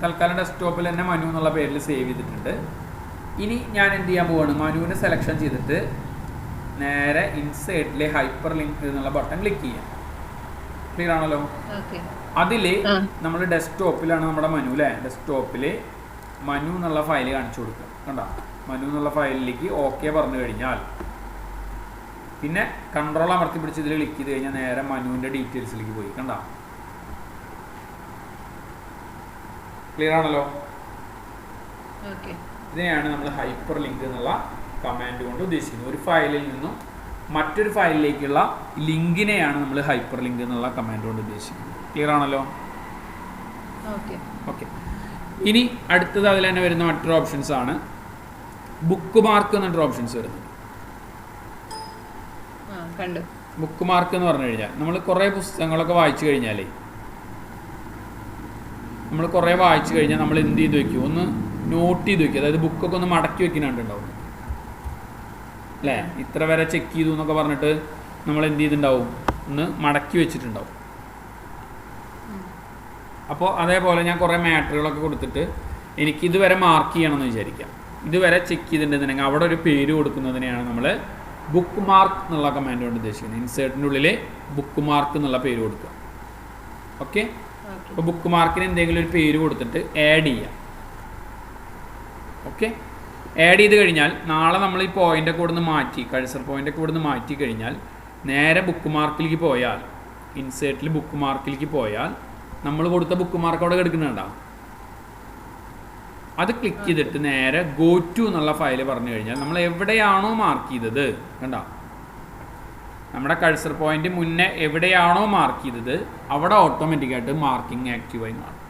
തൽക്കാലം ഡെസ്ക്ടോപ്പിൽ തന്നെ മനു എന്നുള്ള പേരിൽ സേവ് ചെയ്തിട്ടുണ്ട്. ഇനി ഞാൻ എന്ത് ചെയ്യാൻ പോവാണ്, മനുവിനെ സെലക്ഷൻ ചെയ്തിട്ട് നേരെ ഇൻസേർട്ടിലെ ഹൈപ്പർ ലിങ്ക് എന്നുള്ള ബട്ടൺ ക്ലിക്ക് ചെയ്യാം. ക്ലിയർ ആണല്ലോ? അതിൽ നമ്മൾ ഡെസ്ക്ടോപ്പിലാണ് നമ്മുടെ മനു അല്ലേ? ഡെസ്ക്ടോപ്പിൽ മനു എന്നുള്ള ഫയൽ കാണിച്ചു കൊടുക്കുക. കണ്ടോ? മനു എന്നുള്ള ഫയലിലേക്ക് ഓക്കെ പറഞ്ഞു കഴിഞ്ഞാൽ പിന്നെ Ctrl അമർത്തി പിടിച്ച് ഇതിൽ ക്ലിക്ക് ചെയ്ത് കഴിഞ്ഞാൽ നേരെ മനുവിൻ്റെ ഡീറ്റെയിൽസിലേക്ക് പോയി. കണ്ടോ? ക്ലിയർ ആണല്ലോ? ഇതിനെയാണ് നമ്മൾ ഹൈപ്പർ ലിങ്ക് എന്നുള്ള കമാൻഡ് കൊണ്ട് ഉദ്ദേശിക്കുന്നത്. ഒരു ഫയലിൽ നിന്നും മറ്റൊരു ഫയലിലേക്കുള്ള ലിങ്കിനെയാണ് നമ്മൾ ഹൈപ്പർ ലിങ്ക് എന്നുള്ള കമാൻഡ് കൊണ്ട് ഉദ്ദേശിക്കുന്നത്. ക്ലിയർ ആണല്ലോ? ഓക്കെ. ഇനി അടുത്തത് അതിൽ തന്നെ വരുന്ന മറ്റൊരു ഓപ്ഷൻസ് ആണ് ബുക്ക് മാർക്ക് എന്നൊരു ഓപ്ഷൻസ് വരുന്നത്. ബുക്ക് മാർക്ക് എന്ന് പറഞ്ഞു കഴിഞ്ഞാൽ നമ്മൾ കുറേ പുസ്തകങ്ങളൊക്കെ വായിച്ചു കഴിഞ്ഞാൽ നമ്മൾ എന്ത് ചെയ്ത് വെക്കും, ഒന്ന് നോട്ട് ചെയ്ത് വെക്കും. അതായത് ബുക്കൊക്കെ ഒന്ന് മടക്കി വെക്കുന്നുണ്ടാവും അല്ലേ? ഇത്ര വരെ ചെക്ക് ചെയ്തു എന്നൊക്കെ പറഞ്ഞിട്ട് നമ്മൾ എന്ത് ചെയ്തിട്ടുണ്ടാവും, ഒന്ന് മടക്കി വെച്ചിട്ടുണ്ടാവും. അപ്പോൾ അതേപോലെ ഞാൻ കുറേ മാറ്ററുകളൊക്കെ കൊടുത്തിട്ട് എനിക്ക് ഇതുവരെ മാർക്ക് ചെയ്യണമെന്ന് വിചാരിക്കാം. ഇതുവരെ ചെക്ക് ചെയ്തിട്ടുണ്ടെന്നുണ്ടെങ്കിൽ അവിടെ ഒരു പേര് കൊടുക്കുന്നതിനെയാണ് നമ്മൾ ബുക്ക് മാർക്ക് എന്നുള്ള കമാൻഡ് കൊണ്ട് ഉദ്ദേശിക്കുന്നത്. ഇൻസേർട്ടിൻ്റെ ഉള്ളിൽ ബുക്ക് മാർക്ക് എന്നുള്ള പേര് കൊടുക്കുക. ഓക്കെ. അപ്പോൾ ബുക്ക് മാർക്കിന് എന്തെങ്കിലും ഒരു പേര് കൊടുത്തിട്ട് ആഡ് ചെയ്യാം. ഓക്കെ. ആഡ് ചെയ്ത് കഴിഞ്ഞാൽ നാളെ നമ്മൾ ഈ പോയിൻ്റൊക്കെ ഇവിടെ നിന്ന് മാറ്റി, കഴ്സർ പോയിൻ്റൊക്കെ ഇവിടെ നിന്ന് മാറ്റി കഴിഞ്ഞാൽ നേരെ ബുക്ക് മാർക്കിലേക്ക് പോയാൽ, ഇൻസേർട്ടിൽ ബുക്ക് മാർക്കിലേക്ക് പോയാൽ നമ്മൾ കൊടുത്ത ബുക്ക് മാർക്ക് അവിടെ കിടക്കുന്നുണ്ടോ, അത് ക്ലിക്ക് ചെയ്തിട്ട് നേരെ ഗോ ടു എന്നുള്ള ഫയൽ പറഞ്ഞു കഴിഞ്ഞാൽ നമ്മൾ എവിടെയാണോ മാർക്ക് ചെയ്തത്, കണ്ടോ, നമ്മുടെ കഴ്സർ പോയിന്റ് മുന്നേ എവിടെയാണോ മാർക്ക് ചെയ്തത് അവിടെ ഓട്ടോമാറ്റിക്കായിട്ട് മാർക്കിംഗ് ആക്റ്റീവായി മാറും.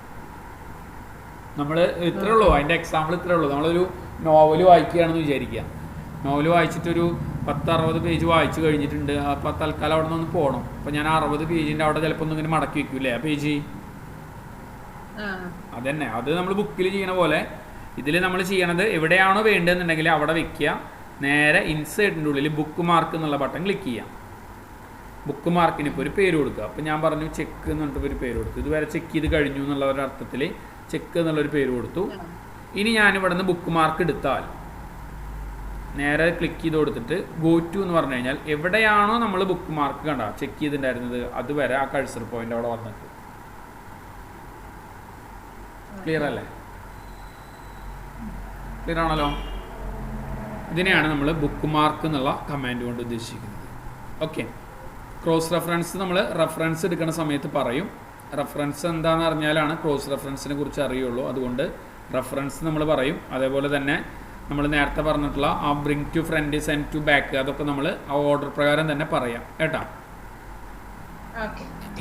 നമ്മൾ ഇത്രേ ഉള്ളൂ, അതിൻ്റെ എക്സാമ്പിൾ ഇത്രേ ഉള്ളൂ. നമ്മളൊരു നോവൽ വായിക്കുകയാണെന്ന് വിചാരിക്കുക. നോവൽ വായിച്ചിട്ടൊരു 10-60 പേജ് വായിച്ചു കഴിഞ്ഞിട്ടുണ്ട്. അപ്പോൾ തൽക്കാലം അവിടെ നിന്ന് പോകണം. അപ്പോൾ ഞാൻ 60 പേജിൻ്റെ അവിടെ ചിലപ്പോൾ ഒന്നിങ്ങനെ മടക്കി വെക്കൂലേ ആ പേജ്, അതന്നെ അത് നമ്മൾ ബുക്കിൽ ചെയ്യണ പോലെ ഇതിൽ നമ്മൾ ചെയ്യണത് എവിടെയാണോ വേണ്ടതെന്നുണ്ടെങ്കിൽ അവിടെ വെക്കുക, നേരെ ഇൻസേർട്ടിൻ്റെ ഉള്ളിൽ ബുക്ക് മാർക്ക് എന്നുള്ള ബട്ടൺ ക്ലിക്ക് ചെയ്യാം. ബുക്ക് മാർക്കിന് ഇപ്പോൾ ഒരു പേര് കൊടുക്കുക. അപ്പോൾ ഞാൻ പറഞ്ഞു ചെക്ക് എന്ന് പറഞ്ഞിട്ട് ഒരു പേര് കൊടുത്തു. ഇതുവരെ ചെക്ക് ചെയ്ത് കഴിഞ്ഞു എന്നുള്ള ഒരു അർത്ഥത്തിൽ ചെക്ക് എന്നുള്ളൊരു പേര് കൊടുത്തു. ഇനി ഞാനിവിടെ നിന്ന് ബുക്ക് മാർക്ക് എടുത്താൽ നേരെ ക്ലിക്ക് ചെയ്ത് കൊടുത്തിട്ട് ഗോ ടു എന്ന് പറഞ്ഞു കഴിഞ്ഞാൽ എവിടെയാണോ നമ്മൾ ബുക്ക് മാർക്ക് കണ്ട ചെക്ക് ചെയ്തിട്ടുണ്ടായിരുന്നത് അതുവരെ ആ കഴ്സർ പോയിന്റ് അവിടെ വന്നിട്ട്. ക്ലിയർ അല്ലേ? ക്ലിയർ ആണല്ലോ? ഇതിനെയാണ് നമ്മൾ ബുക്ക് മാർക്ക് എന്നുള്ള കമാൻഡ് കൊണ്ട് ഉദ്ദേശിക്കുന്നത്. ഓക്കെ, ക്രോസ് റെഫറൻസ് നമ്മൾ റെഫറൻസ് എടുക്കുന്ന സമയത്ത് പറയും. റെഫറൻസ് എന്താണെന്ന് അറിഞ്ഞാലാണ് ക്രോസ് റെഫറൻസിനെ കുറിച്ച് അറിയുള്ളൂ. അതുകൊണ്ട് റെഫറൻസ് നമ്മൾ പറയും. അതേപോലെ തന്നെ നമ്മൾ നേരത്തെ പറഞ്ഞിട്ടുള്ള ആ bring to front, send to back, അതൊക്കെ നമ്മൾ ആ ഓർഡർ പ്രകാരം തന്നെ പറയാം കേട്ടോ.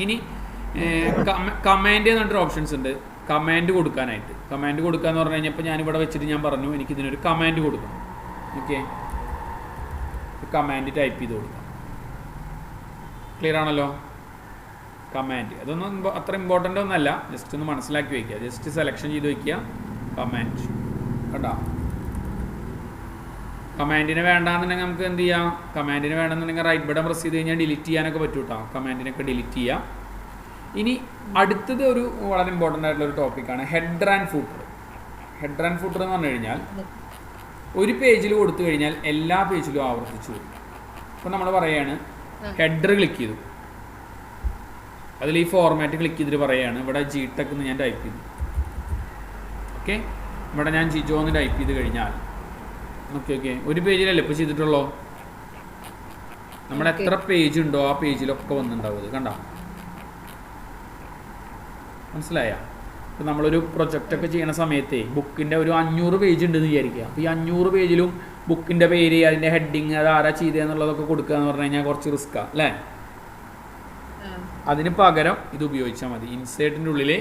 ഇനി കമാൻഡ് എന്നിട്ടൊരു ഓപ്ഷൻസ് ഉണ്ട്. കമാൻഡ് കൊടുക്കാനായിട്ട്, കമാൻഡ് കൊടുക്കാന്ന് പറഞ്ഞു കഴിഞ്ഞപ്പോൾ ഞാനിവിടെ വെച്ചിട്ട് ഞാൻ പറഞ്ഞു എനിക്കിതിനൊരു കമാൻഡ് കൊടുക്കണം. ഓക്കെ, കമാൻഡ് ടൈപ്പ് ചെയ്ത് കൊടുക്കാം. ക്ലിയർ ആണല്ലോ? കമാൻഡ് അതൊന്നും അത്ര ഇമ്പോർട്ടൻ്റ് ഒന്നല്ല, ജസ്റ്റ് ഒന്ന് മനസ്സിലാക്കി വയ്ക്കുക. ജസ്റ്റ് സെലക്ഷൻ ചെയ്ത് വയ്ക്കുക കമാൻഡ്. കേട്ടോ, കമാൻഡിനെ വേണ്ടാന്നുണ്ടെങ്കിൽ നമുക്ക് എന്ത് ചെയ്യാം, കമാൻഡിന് വേണമെന്നുണ്ടെങ്കിൽ റൈറ്റ് ബട്ടൺ പ്രസ് ചെയ്ത് കഴിഞ്ഞാൽ ഡിലീറ്റ് ചെയ്യാനൊക്കെ പറ്റും കേട്ടോ. കമാൻഡിനൊക്കെ ഡിലീറ്റ് ചെയ്യാം. ഇനി അടുത്തത് ഒരു വളരെ ഇമ്പോർട്ടൻ്റ് ആയിട്ടുള്ളൊരു ടോപ്പിക്കാണ് header and footer. Header and footer എന്ന് പറഞ്ഞു കഴിഞ്ഞാൽ ഒരു പേജിൽ കൊടുത്തു കഴിഞ്ഞാൽ എല്ലാ പേജിലും ആവർത്തിച്ചു വരും. അപ്പോൾ നമ്മൾ പറയുകയാണ് ഹെഡർ ക്ലിക്ക് ചെയ്തു, അതിൽ ഈ ഫോർമാറ്റ് ക്ലിക്ക് ചെയ്തിട്ട് പറയുകയാണ് ഇവിടെ ജിടെക് എന്ന് ഞാൻ ടൈപ്പ് ചെയ്തു. ഓക്കെ, ഇവിടെ ഞാൻ ജിജോ എന്ന് ടൈപ്പ് ചെയ്ത് കഴിഞ്ഞാൽ ഓക്കെ ഒരു പേജിലല്ലേ ഇപ്പോൾ ചെയ്തിട്ടുള്ളൂ. നമ്മുടെ എത്ര പേജ് ഉണ്ടോ ആ പേജിലൊക്കെ വന്നിട്ടുണ്ടാവും. കണ്ടോ, മനസ്സിലായ? ഇപ്പം നമ്മളൊരു പ്രൊജക്റ്റൊക്കെ ചെയ്യുന്ന സമയത്ത് ബുക്കിൻ്റെ ഒരു 500 പേജ് ഉണ്ടെന്ന് വിചാരിക്കുക. അപ്പോൾ ഈ 500 പേജിലും ബുക്കിൻ്റെ പേര്, അതിൻ്റെ ഹെഡിങ്, അത് ആരാ ചെയ്തതെന്നുള്ളതൊക്കെ കൊടുക്കുക എന്ന് പറഞ്ഞു കഴിഞ്ഞാൽ കുറച്ച് റിസ്ക്കാണ് അല്ലേ? അതിന് പകരം ഇത് ഉപയോഗിച്ചാൽ മതി. ഇൻസേർട്ടിൻ്റെ ഉള്ളിൽ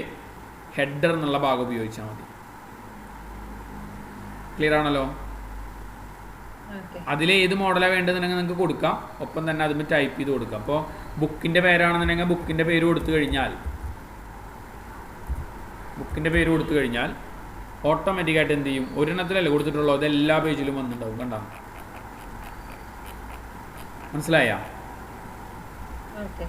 ഹെഡർ എന്നുള്ള ഭാഗം ഉപയോഗിച്ചാൽ മതി. ക്ലിയർ ആണല്ലോ? അതിൽ ഏത് മോഡലാണ് വേണ്ടതെന്നുണ്ടെങ്കിൽ നിങ്ങൾക്ക് കൊടുക്കാം. ഒപ്പം തന്നെ അതിന് ടൈപ്പ് ചെയ്ത് കൊടുക്കാം. അപ്പോൾ ബുക്കിൻ്റെ പേരാണെന്നുണ്ടെങ്കിൽ ബുക്കിൻ്റെ പേര് കൊടുത്തു കഴിഞ്ഞാൽ ഓട്ടോമാറ്റിക്കായിട്ട് എന്ത് ചെയ്യും, ഒരെണ്ണത്തിലല്ലേ കൊടുത്തിട്ടുള്ളൂ, അത് എല്ലാ പേജിലും വന്നിട്ടുണ്ടാവും. കണ്ടോ, മനസ്സിലായ?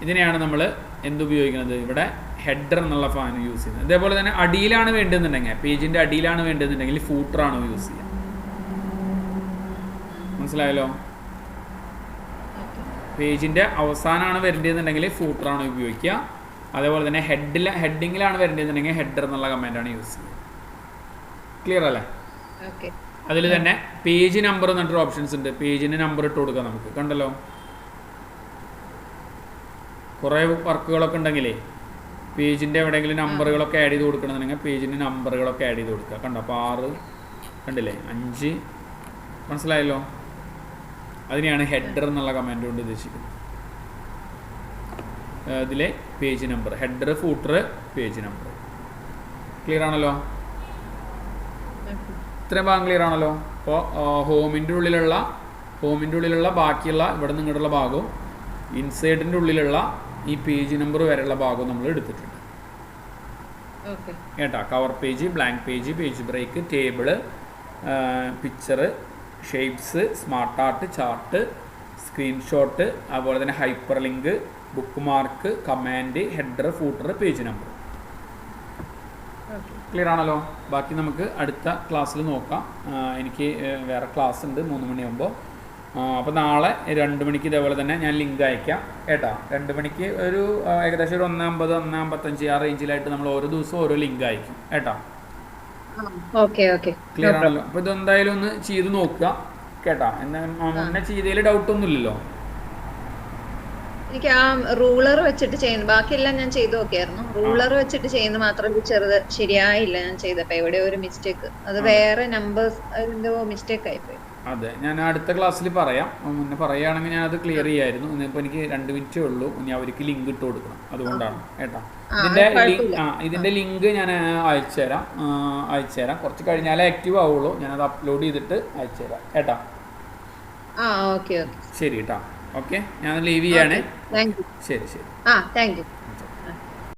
ഇതിനെയാണ് നമ്മൾ എന്തുപയോഗിക്കുന്നത്, ഇവിടെ ഹെഡർ എന്നുള്ള ഫാൻ യൂസ് ചെയ്യുന്നത്. അതേപോലെ തന്നെ അടിയിലാണ് വേണ്ടതെന്നുണ്ടെങ്കിൽ, പേജിൻ്റെ അടിയിലാണ് വേണ്ടതെന്നുണ്ടെങ്കിൽ ഫൂട്ടറാണ് യൂസ് ചെയ്യുക. മനസ്സിലായല്ലോ? പേജിൻ്റെ അവസാനമാണ് വരേണ്ടതെന്നുണ്ടെങ്കിൽ ഫൂട്ടറാണ് ഉപയോഗിക്കുക. അതേപോലെ തന്നെ ഹെഡിങ്ങിലാണ് വരേണ്ടതെന്നുണ്ടെങ്കിൽ ഹെഡർ എന്നുള്ള കമാൻഡാണ് യൂസ് ചെയ്യുക. ക്ലിയർ അല്ലേ? അതിൽ തന്നെ പേജ് നമ്പർ എന്നിട്ടൊരു ഓപ്ഷൻസ് ഉണ്ട്. പേജിന് നമ്പർ ഇട്ട് കൊടുക്കാം നമുക്ക്. കണ്ടല്ലോ, കുറേ വർക്കുകളൊക്കെ ഉണ്ടെങ്കിലേ പേജിൻ്റെ എവിടെയെങ്കിലും നമ്പറുകളൊക്കെ ആഡ് ചെയ്ത് കൊടുക്കണമെന്നുണ്ടെങ്കിൽ പേജിന് നമ്പറുകളൊക്കെ ആഡ് ചെയ്ത് കൊടുക്കുക. കണ്ടോ, അപ്പോൾ 6 കണ്ടില്ലേ, 5. മനസ്സിലായല്ലോ? അതിനെയാണ് ഹെഡർ എന്നുള്ള കമാൻഡ് കൊണ്ട് ഉദ്ദേശിക്കുന്നത്. ഇതിലെ page number, header, footer, page number. Clear ആണല്ലോ? ഇത്രയും ഭാഗം ക്ലിയർ ആണല്ലോ? അപ്പോൾ ഹോമിൻ്റെ ഉള്ളിലുള്ള ബാക്കിയുള്ള ഇവിടെ നിങ്ങളുള്ള ഭാഗവും ഇൻസേർട്ടിൻ്റെ ഉള്ളിലുള്ള ഈ പേജ് നമ്പർ വരെയുള്ള ഭാഗവും നമ്മൾ എടുത്തിട്ടുണ്ട് കേട്ടോ. Cover page, blank page, page break, table, picture, shapes, smart art, chart, screenshot, അതുപോലെ തന്നെ hyperlink, bookmark, command, header, footer, page number. Clear ആണല്ലോ? ബാക്കി നമുക്ക് അടുത്ത ക്ലാസ്സിൽ നോക്കാം. എനിക്ക് വേറെ ക്ലാസ് ഉണ്ട് 3 മണിയാകുമ്പോൾ. അപ്പോൾ നാളെ 2 മണിക്ക് ഇതേപോലെ തന്നെ ഞാൻ ലിങ്ക് അയക്കാം കേട്ടോ. 2 മണിക്ക് ഒരു ഏകദേശം ഒരു 1:50, 1:55 ആ റേഞ്ചിലായിട്ട് നമ്മൾ ഓരോ ദിവസവും ഓരോ ലിങ്ക് അയക്കും കേട്ടോ. ഓക്കെ ഓക്കെ ക്ലിയർ ആണല്ലോ. അപ്പോൾ ഇതെന്തായാലും ഒന്ന് ചെയ്ത് നോക്കുക കേട്ടാ. എന്നാ മുന്നേ ചെയ്തതിൽ ഡൗട്ടൊന്നും ഇല്ലല്ലോ? എനിക്ക് ആ റൂളർ വെച്ചിട്ട് ചെയ്യുന്നു, ബാക്കിയെല്ലാം ഞാൻ ചെയ്തു നോക്കിയായിരുന്നു. റൂളർ വെച്ചിട്ട് ചെയ്യുന്ന മാത്രം ചെറുത് ശരിയായില്ല. ഞാൻ ചെയ്തപ്പോ എവിടെയോ ഒരു മിസ്റ്റേക്ക്, അത് വേറെ നമ്പേഴ്സ് എന്തോ മിസ്റ്റേക്ക് ആയിപ്പോയി. അതെ, ഞാൻ അടുത്ത ക്ലാസ്സിൽ പറയാം. മുന്നേ പറയുകയാണെങ്കിൽ ഞാനത് ക്ലിയർ ചെയ്യായിരുന്നു. ഇന്നിപ്പോൾ എനിക്ക് 2 മിനിറ്റേ ഉള്ളൂ. ഇനി അവർക്ക് ലിങ്ക് ഇട്ട് കൊടുക്കണം, അതുകൊണ്ടാണ് കേട്ടോ. ഇതിൻ്റെ ലിങ്ക് ഞാൻ അയച്ചുതരാം. കുറച്ച് കഴിഞ്ഞാലേ ആക്റ്റീവ് ആവുള്ളൂ. ഞാനത് അപ്ലോഡ് ചെയ്തിട്ട് അയച്ചുതരാം കേട്ടോ. ഓക്കെ ശരി കേട്ടോ. ഓക്കെ, ഞാൻ ലീവ് ചെയ്യാണ്. Thank you. ശരി. Thank U.